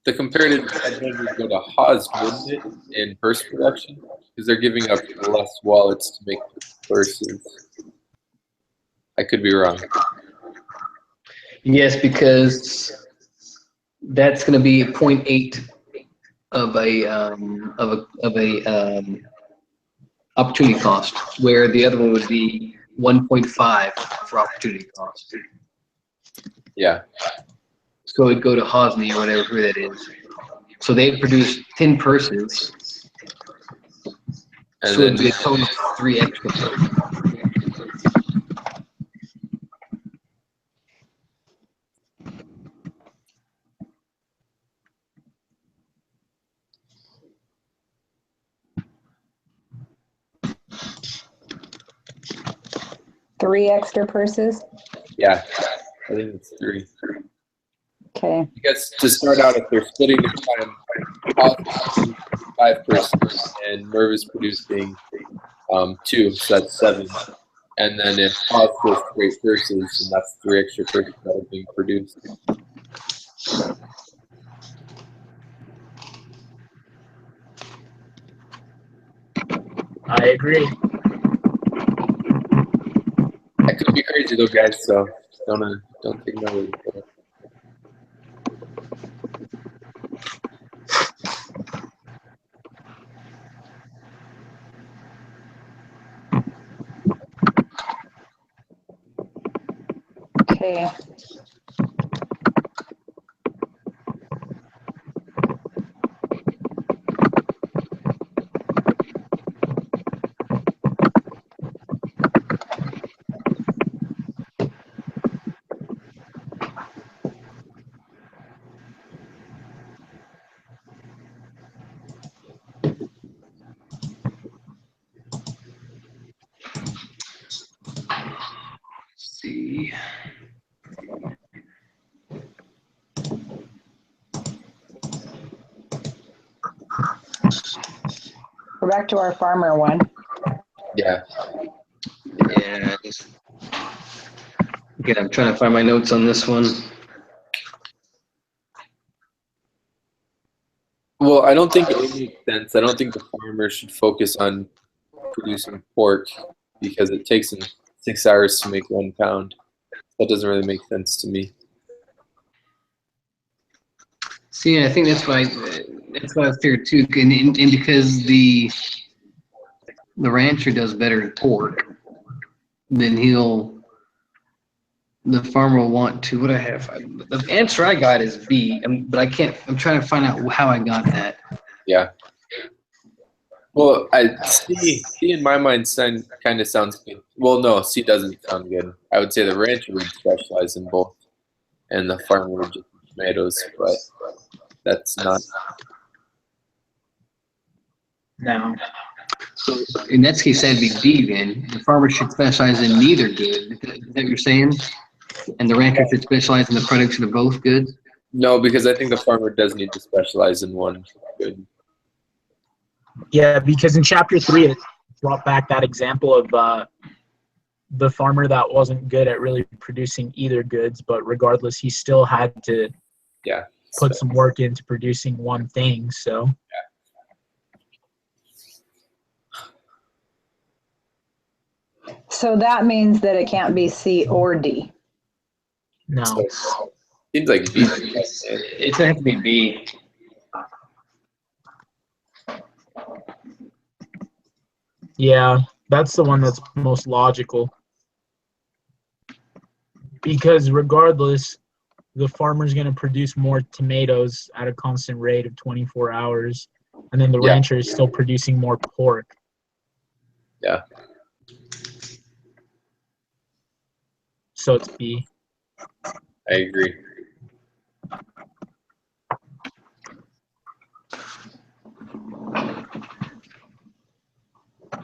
The comparative advantage would go to Haas, wouldn't it, in purse production? Because they're giving up less wallets to make purses. I could be wrong. Yes, because that's going to be 0.8 of a opportunity cost, where the other one would be 1.5 for opportunity cost. Yeah. So it'd go to Hosni or whatever who that is. So they produce 10 purses. And So then it'd be a total of 3 extra purses. Three extra purses. yeah, I think it's 3. Okay. I guess to start out, if they're splitting their time, Haas is 5 purses and Merv is producing 2, so that's 7. And then if Haas goes to 8 purses, then that's 3 extra purses that are being produced. I agree. I could be crazy though, guys. So don't take my word for it. Okay. See. We're back to our farmer one. Yeah. Yeah. Again, I'm trying to find my notes on this one. Well, I don't think it makes sense. I don't think the farmer should focus on producing pork because it takes them 6 hours to make 1 pound. That doesn't really make sense to me. See, I think that's what I figured too, and because the rancher does better in pork, then the farmer will want to. What I have, the answer I got is B, but I can't. I'm trying to find out how I got that. Yeah. Well, C in my mind kind of sounds good. Well, no, C doesn't sound good. I would say the rancher would specialize in both, and the farmer would just do tomatoes, but that's not. No. So in that case, that'd be D then. The farmer should specialize in neither good. Is that what you're saying? And the rancher should specialize in the production of both goods? No, because I think the farmer does need to specialize in one good. Yeah, because in chapter 3, it brought back that example of the farmer that wasn't good at really producing either goods, but regardless, he still had to put some work into producing one thing. So. So that means that it can't be C or D. No. So, seems like B. It's gonna have to be B. Yeah, that's the one that's most logical. Because regardless, the farmer's going to produce more tomatoes at a constant rate of 24 hours. and then the Yeah. rancher is still producing more pork. Yeah. So it's B. I agree.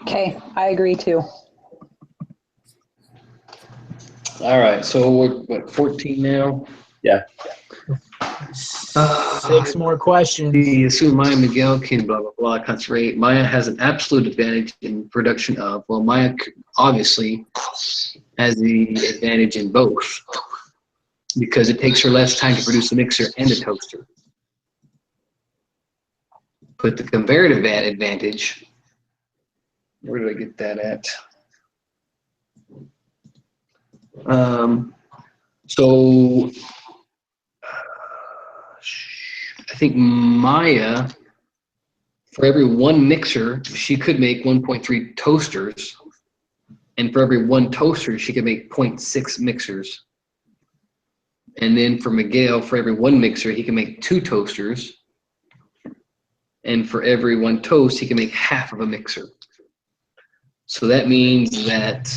Okay, I agree too. All right, so we're what, 14 now? Yeah. 6 more questions. The assume Maya Miguel can blah blah blah concentrate. Maya has an absolute advantage in production of. Well, Maya obviously has the advantage in both because it takes her less time to produce a mixer and a toaster. But the comparative advantage, where did I get that at? So I think Maya, for every one mixer, she could make 1.3 toasters. And for every one toaster, she could make 0.6 mixers. And then for Miguel, for every one mixer, he can make 2 toasters. And for every one toast, he can make half of a mixer. So that means that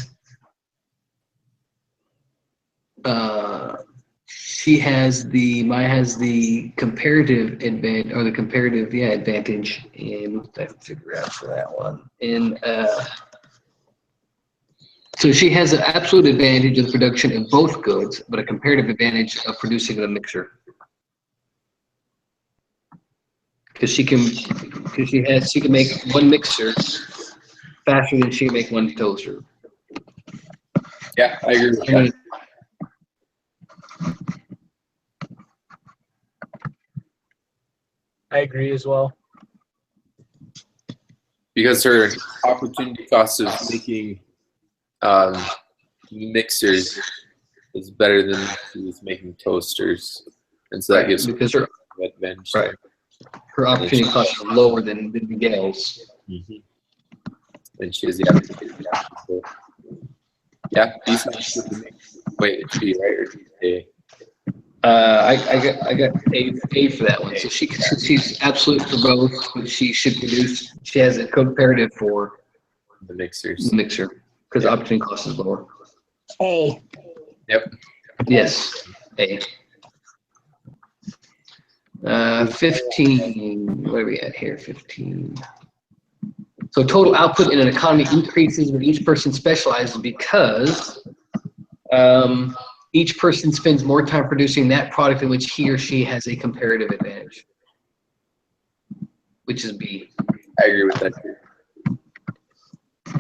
Maya has the comparative advantage, or the comparative, advantage in, I have to figure out for that one. So she has an absolute advantage of the production of both goods, but a comparative advantage of producing a mixer. Because she can make one mixer faster than she can make one toaster. Yeah, I agree with that. I agree as well. Because her opportunity cost of making mixers is better than she was making toasters, and so that gives because her her advantage. her opportunity cost is lower than Miguel's. Mm-hmm. And she has the opportunity. Yeah, decent. Wait, it's B, right? Or A? I got A for that one. So she's absolute for both, but she should produce. She has a comparative for The mixers. the mixer because the opportunity cost is lower. A. Yep. Yes, A. 15. What are we at here? 15. So total output in an economy increases when each person specializes because each person spends more time producing that product in which he or she has a comparative advantage, which is B. I agree with that too.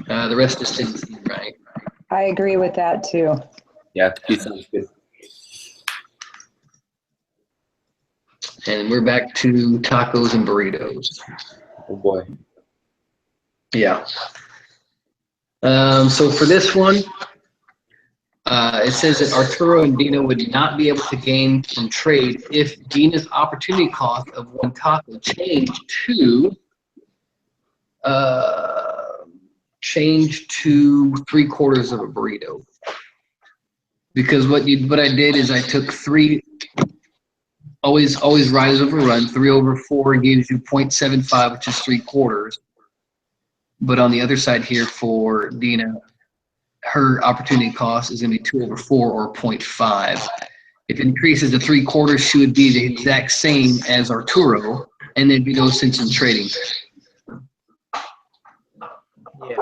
The rest is C, right? I agree with that too. Yeah, B sounds good. And we're back to tacos and burritos. Oh boy. Yeah. So for this one, it says that Arturo and Dina would not be able to gain from trade if Dina's opportunity cost of one taco changed to 3/4 of a burrito. Because what I did is I took 3. Always rise over run. 3 over 4 gives you 0.75, which is 3/4. But on the other side here for Dina, her opportunity cost is going to be 2 over 4 or 0.5. If it increases to 3/4, she would be the exact same as Arturo, and there'd be no sense in trading. Yeah.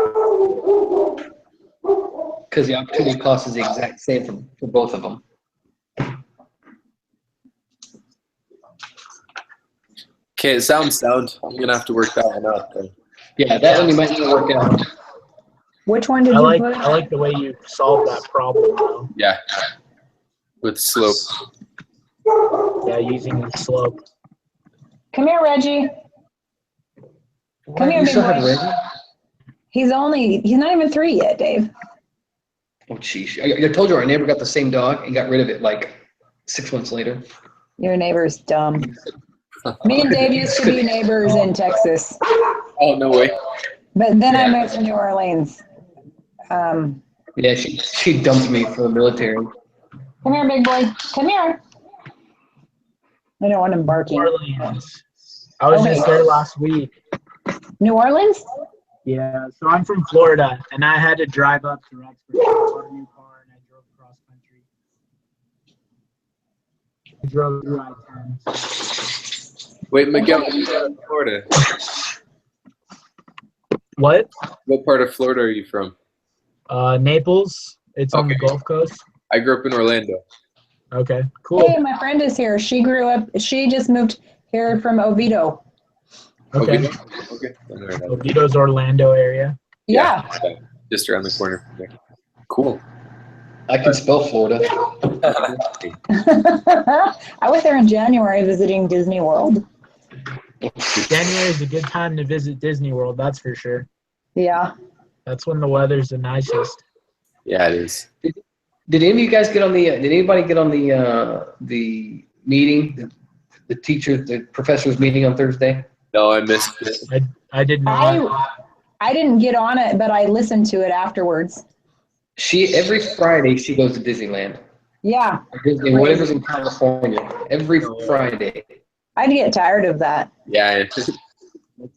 Because the opportunity cost is the exact same for both of them. Okay, it sounds sound. I'm gonna have to work that one out. Though. Yeah, that one you might need to work out. Which one did I you like put? the way you solved that problem though. Yeah, with slope. Yeah, using the slope. Come here, Reggie. Come here, You big still have boy. Reggie? He's not even 3 yet, Dave. Oh, jeez. I told you our neighbor got the same dog and got rid of it like 6 months later. Your neighbor's dumb. Me and Dave used to be neighbors in Texas, Oh no way. but then I Yeah. moved to New Orleans. Yeah, she dumped me for the military. Come here, big boy. Come here. I don't want him barking. Orleans. I was Okay. just there last week. New Orleans? Yeah, so I'm from Florida, and I had to drive up to Rexburg. I bought a new car, and I drove cross country. I drove through I-10. Wait, Miguel, what part of Florida? What? What part of Florida are you from? Naples. It's on the Okay. Gulf Coast. I grew up in Orlando. Okay, cool. Hey, my friend is here. She just moved here from Oviedo. Okay. Oviedo? Okay. I know where that is. Oviedo's Orlando area. Yeah. Just around the corner from there. Cool. I can spell Florida. I was there in January visiting Disney World. January is a good time to visit Disney World, that's for sure. Yeah. That's when the weather's the nicest. Yeah, it is. Did any of you guys get on the? Did anybody get on the meeting? The teachers, the professors meeting on Thursday. No, I missed it. I did not. I didn't get on it, but I listened to it afterwards. Every Friday she goes to Disneyland. Yeah. Or Disney, whatever's in California. Every Friday. I'd get tired of that. Yeah,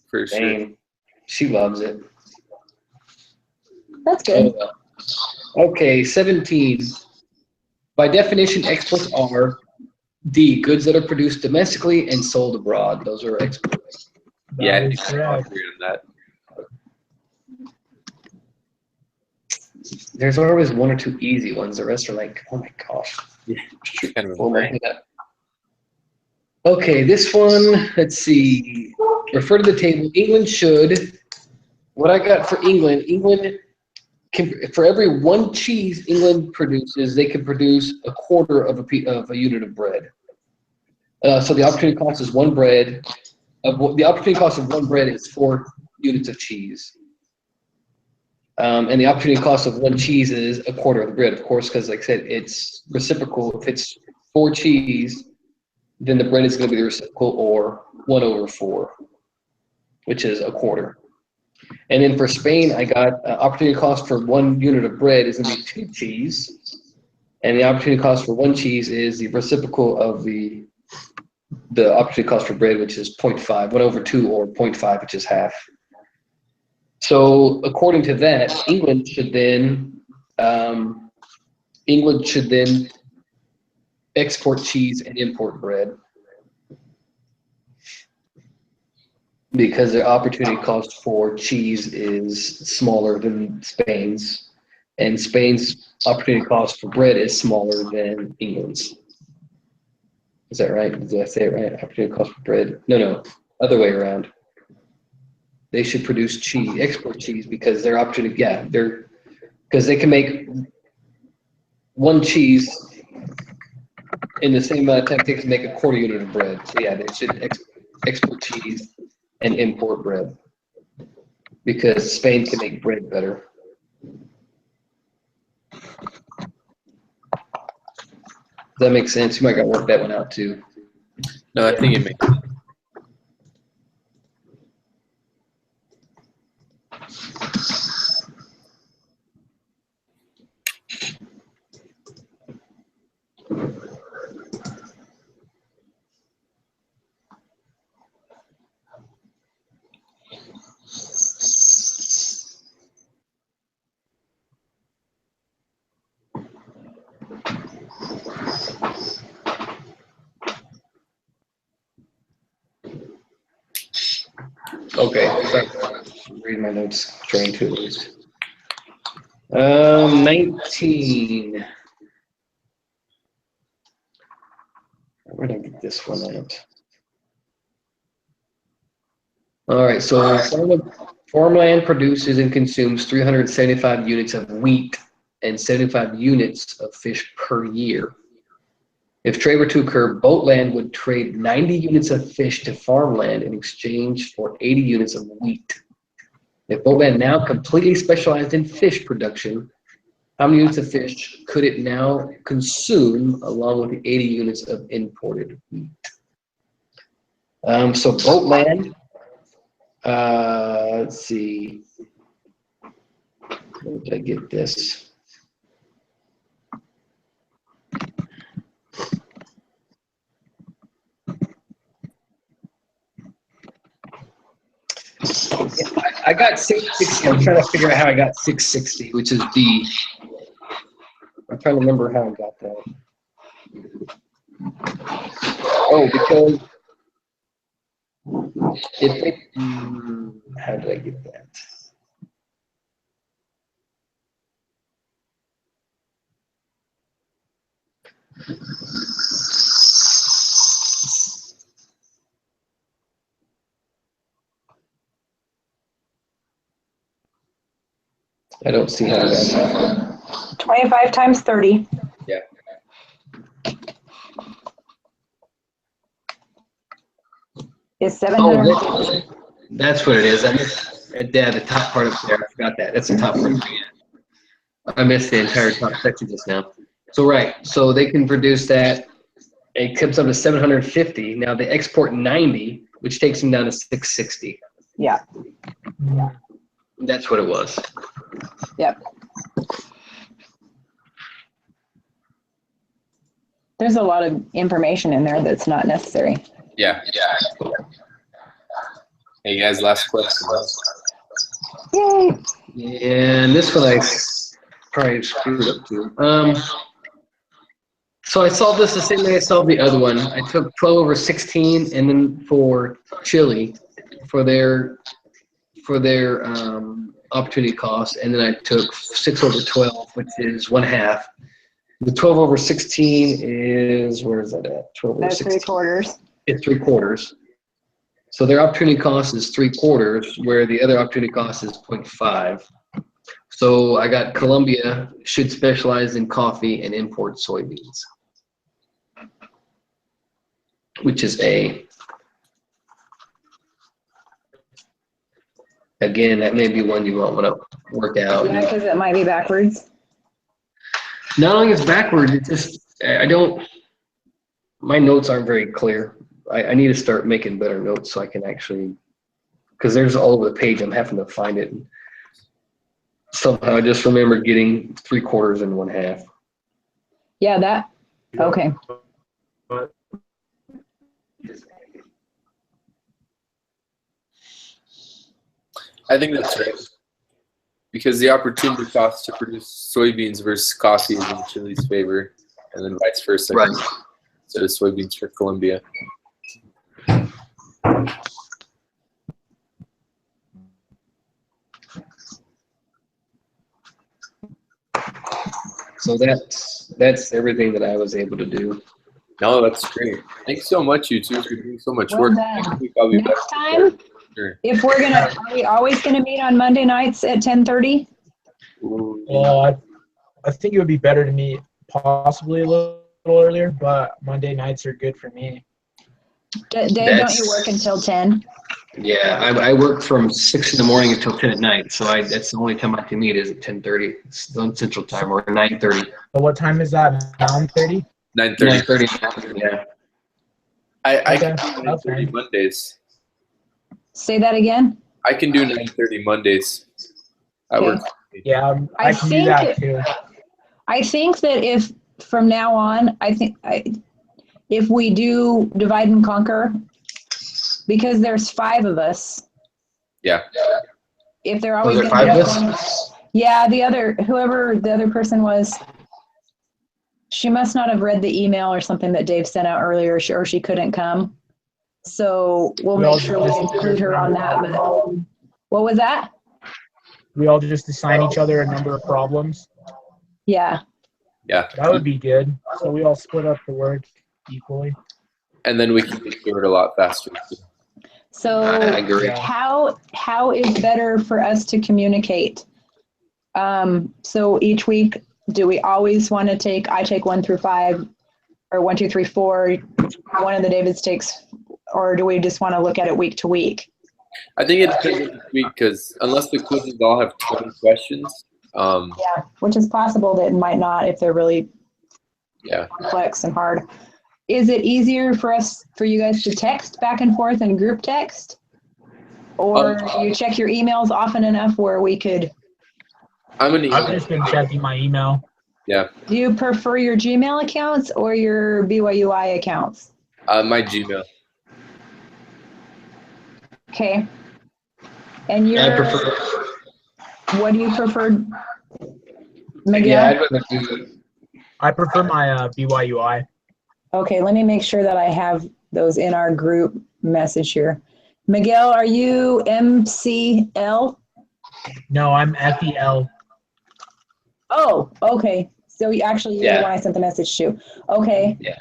for sure. Dang. She loves it. That's good. Okay, 17. By definition, exports are D, goods that are produced domestically and sold abroad. Those are exports. Yeah, That I is think I'll correct. agree on that. There's always one or two easy ones. The rest are like, oh my gosh. Yeah, kind of Blow my head up. Okay, this one, let's see. Refer to the table. England should. What I got for England can, for every one cheese England produces, they can produce a quarter of a unit of bread. So the opportunity cost is one bread. The opportunity cost of one bread is 4 units of cheese. And the opportunity cost of one cheese is a quarter of the bread, of course, because like I said, it's reciprocal. If it's 4 cheese, then the bread is going to be the reciprocal, or 1/4, which is a quarter. And then for Spain, I got opportunity cost for 1 unit of bread is going to be 2 cheese. And the opportunity cost for 1 cheese is the reciprocal of the opportunity cost for bread, which is 0.5, 1/2, or 0.5, which is half. So according to that, England should then export cheese and import bread, because their opportunity cost for cheese is smaller than Spain's, and Spain's opportunity cost for bread is smaller than England's. Is that right? Did I say it right? Opportunity cost for bread? No, other way around. They should produce cheese, export cheese, because their opportunity, because they can make 1 cheese in the same amount of time it takes to make a quarter unit of bread. So yeah, they should export cheese and import bread, because Spain can make bread better. Does that make sense? You might got to work that one out too. No, I think it makes sense. Okay, sorry. Read my notes, trying to at least. 19. Where did I get this one at? All right, so farmland produces and consumes 375 units of wheat and 75 units of fish per year. If trade were to occur, Boatland would trade 90 units of fish to farmland in exchange for 80 units of wheat. If Boatland now completely specialized in fish production, how many units of fish could it now consume along with the 80 units of imported wheat? So Boatland, let's see. Where did I get this? I got 660. I'm trying to figure out how I got 660, which is D. I'm trying to remember how I got that. Oh, because how did I get that? I don't see how I got that. 25 times 30. Yeah. Is 700. Oh, that's what it is. I missed the top part up there. I forgot that. That's the top part. I missed the entire top section just now. So right, so they can produce that. It comes up to 750. Now they export 90, which takes them down to 660. Yeah. That's what it was. Yep. There's a lot of information in there that's not necessary. Yeah. Hey guys, last question. Yay. And this one I probably screwed up too. So I solved this the same way I solved the other one. I took 12 over 16, and then for Chile, for their opportunity cost, and then I took 6 over 12, which is 1/2. The 12 over 16 is, where is that at? 12 over That's 16. 3/4. It's 3/4. So their opportunity cost is 3/4, where the other opportunity cost is 0.5. So I got Colombia should specialize in coffee and import soybeans, which is A. Again, that may be one you won't want to work out. Yeah, because it might be backwards. Not only is backwards, it's just, my notes aren't very clear. I need to start making better notes so I can actually, because there's all over the page, I'm having to find it. Somehow I just remember getting 3/4 and 1/2. Yeah, that, okay. I think that's right. Because the opportunity cost to produce soybeans versus coffee is in Chile's favor, and then vice versa. Right. Instead of soybeans for Colombia. So that's everything that I was able to do. No, that's great. Thanks so much, you two, for doing so much Well work. done. Next week I'll be Next back. time, Sure. if we're gonna, are we always gonna meet on Monday nights at 10:30? Well, I think it would be better to meet possibly a little earlier, but Monday nights are good for me. Dave, don't you work until 10? Yeah, I work from 6 in the morning until 10 at night, so that's the only time I can meet is at 10:30 Central Time, or 9:30. But what time is that? 9:30? 9:30. 9:30. Yeah. I Okay, can do that's 9:30 fine. Mondays. Say that again? I can do 9:30 Mondays. That Okay. works. Yeah, I can do that too. I think that if from now on, if we do divide and conquer, because there's 5 of us, Yeah. if they're always there going to 5 be of us? one, yeah, whoever the other person was, she must not have read the email or something that Dave sent out earlier, or she couldn't come. So we'll make sure we include her on that. But what was that? We all just assign each other a number of problems. Yeah. Yeah. That would be good. So we all split up the work equally. And then we can get through it a lot faster. So I agree. how is better for us to communicate? So each week, do we always want to I take 1 through 5, or 1, 2, 3, 4, one of the Davids takes, or do we just want to look at it week to week? I think it depends on this week, because unless the quizzes all have 20 questions, Yeah, which is possible that it might not if they're really yeah. complex and hard. Is it easier for you guys to text back and forth and group text? Or you check your emails often enough where we could? I've just been checking my email. Yeah. Do you prefer your Gmail accounts or your BYUI accounts? My Gmail. Okay. And I you're, prefer. what do you prefer, Miguel? Yeah, I'd rather do. I prefer my BYUI. Okay, let me make sure that I have those in our group message here. Miguel, are you MCL? No, I'm FEL. Oh, okay. So you actually, you're the Yeah. one I sent the message to. Okay. Yeah.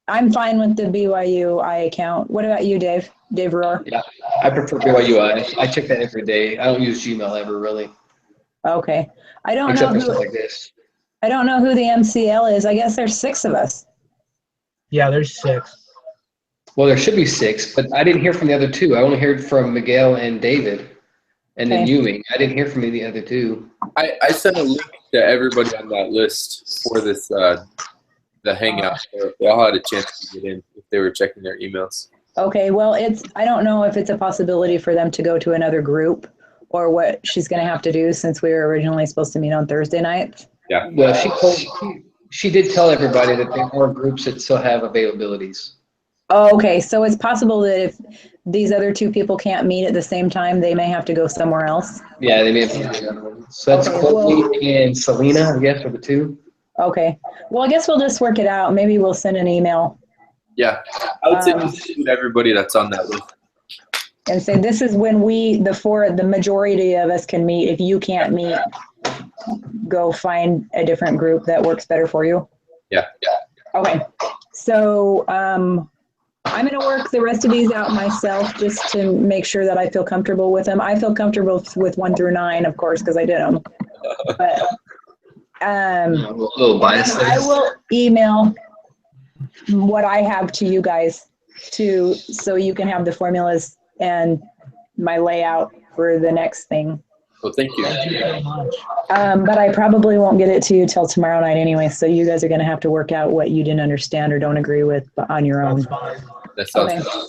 I'm fine with the BYUI account. What about you, Dave? Dave Rohr? Yeah, I prefer BYU. I check that every day. I don't use Gmail ever really, Okay. I don't know except for who, stuff like this. I don't know who the MCL is. I guess there's 6 of us. Yeah, there's 6. Well, there should be 6, but I didn't hear from the other 2. I only heard from Miguel and David, and then Okay. Ewing. I didn't hear from the other 2. I sent a link to everybody on that list for this the hangout, so they all had a chance to get in if they were checking their emails. Okay, well, I don't know if it's a possibility for them to go to another group or what she's going to have to do since we were originally supposed to meet on Thursday nights. Yeah. Well, she did tell everybody that there are groups that still have availabilities. Oh, okay, so it's possible that if these other 2 people can't meet at the same time, they may have to go somewhere else. Yeah, they may have to do another one. So that's Okay, Courtney and Selena, I guess, are the 2. Okay, well, I guess we'll just work it out. Maybe we'll send an email Yeah. I would say just include everybody that's on that list. and say, this is when the majority of us can meet. If you can't meet, go find a different group that works better for you. Yeah. Okay, so I'm going to work the rest of these out myself just to make sure that I feel comfortable with them. I feel comfortable with 1 through 9, of course, because I did them. But A little biased there. I will email what I have to you guys so you can have the formulas and my layout for the next thing. Well, thank you. Thank you very much. But I probably won't get it to you till tomorrow night anyway, so you guys are going to have to work out what you didn't understand or don't agree with on your own. That's fine. That sounds Okay. good.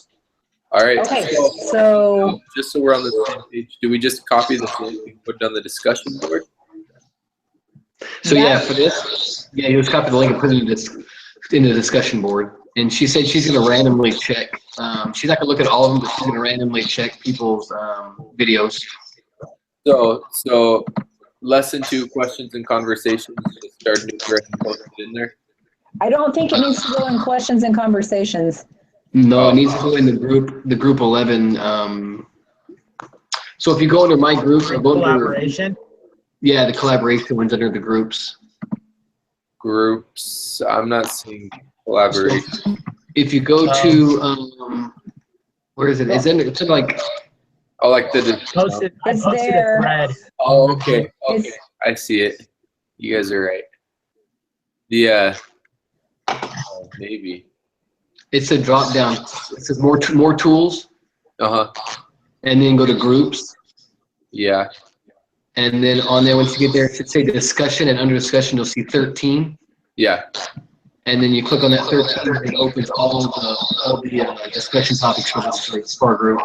All right. Okay, So, so just so we're on the same page, do we just copy the link and put it on the discussion board? So yeah, for this, yeah, you just copy the link and put it in the discussion board. And she said she's going to randomly check. She's not going to look at all of them, but she's going to randomly check people's videos. So lesson 2, questions and conversations, just start new thread and post it in there. I don't think it needs to go in questions and conversations. No, it needs to go in the group 11. So if you go under my group, or go under, Collaboration. yeah, the collaboration one's under the groups. Groups, I'm not seeing collaboration. If you go to, where is it? It's in like, Oh, like the I posted It's a there. thread. oh, okay, It's- I see it. You guys are right. Yeah, maybe. it's a drop down. It says more tools, Uh-huh. and then go to groups. Yeah. And then on there, once you get there, it should say discussion, and under discussion, you'll see 13. Yeah. And then you click on that 13, and it opens all the discussion topics for our group.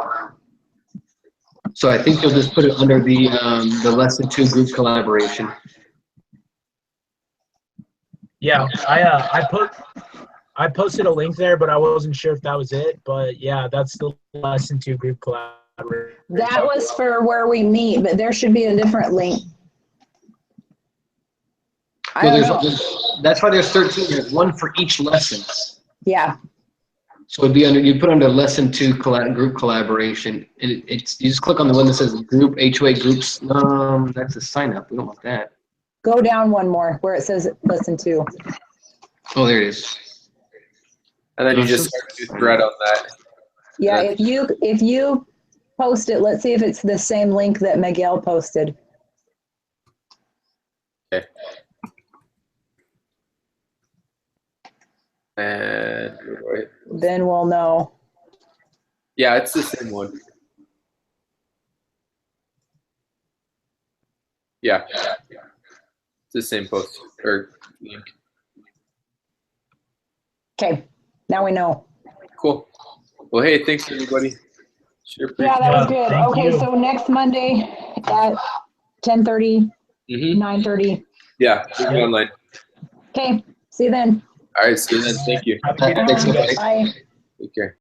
So I think you'll just put it under the lesson 2 group collaboration. Yeah, I posted a link there, but I wasn't sure if that was it. But yeah, that's the lesson 2 group collaboration. That was for where we meet, but there should be a different link. I don't know. That's why there's 13. There's one for each lesson. Yeah, So it'd be under, you put under lesson 2 group collaboration, and you just click on the one that says group HOA groups. That's a sign up. We don't want that. go down one more where it says listen to. Oh, there it is. And then you just start a new thread on that. Yeah, if you post it, let's see if it's the same link that Miguel posted. Okay. And wait. Then we'll know. Yeah, it's the same one. Yeah. It's the same post or link. Okay, now we know. Cool. Well, hey, thanks everybody. Sure. Yeah, that was Yeah, good. thank Okay, you. so next Monday at 10:30, Mm-hmm. 9:30. Yeah, we'll be online. Okay, see you then. All right, see you then. Thank you. Have a good Thanks, day. everybody. Bye. Take care.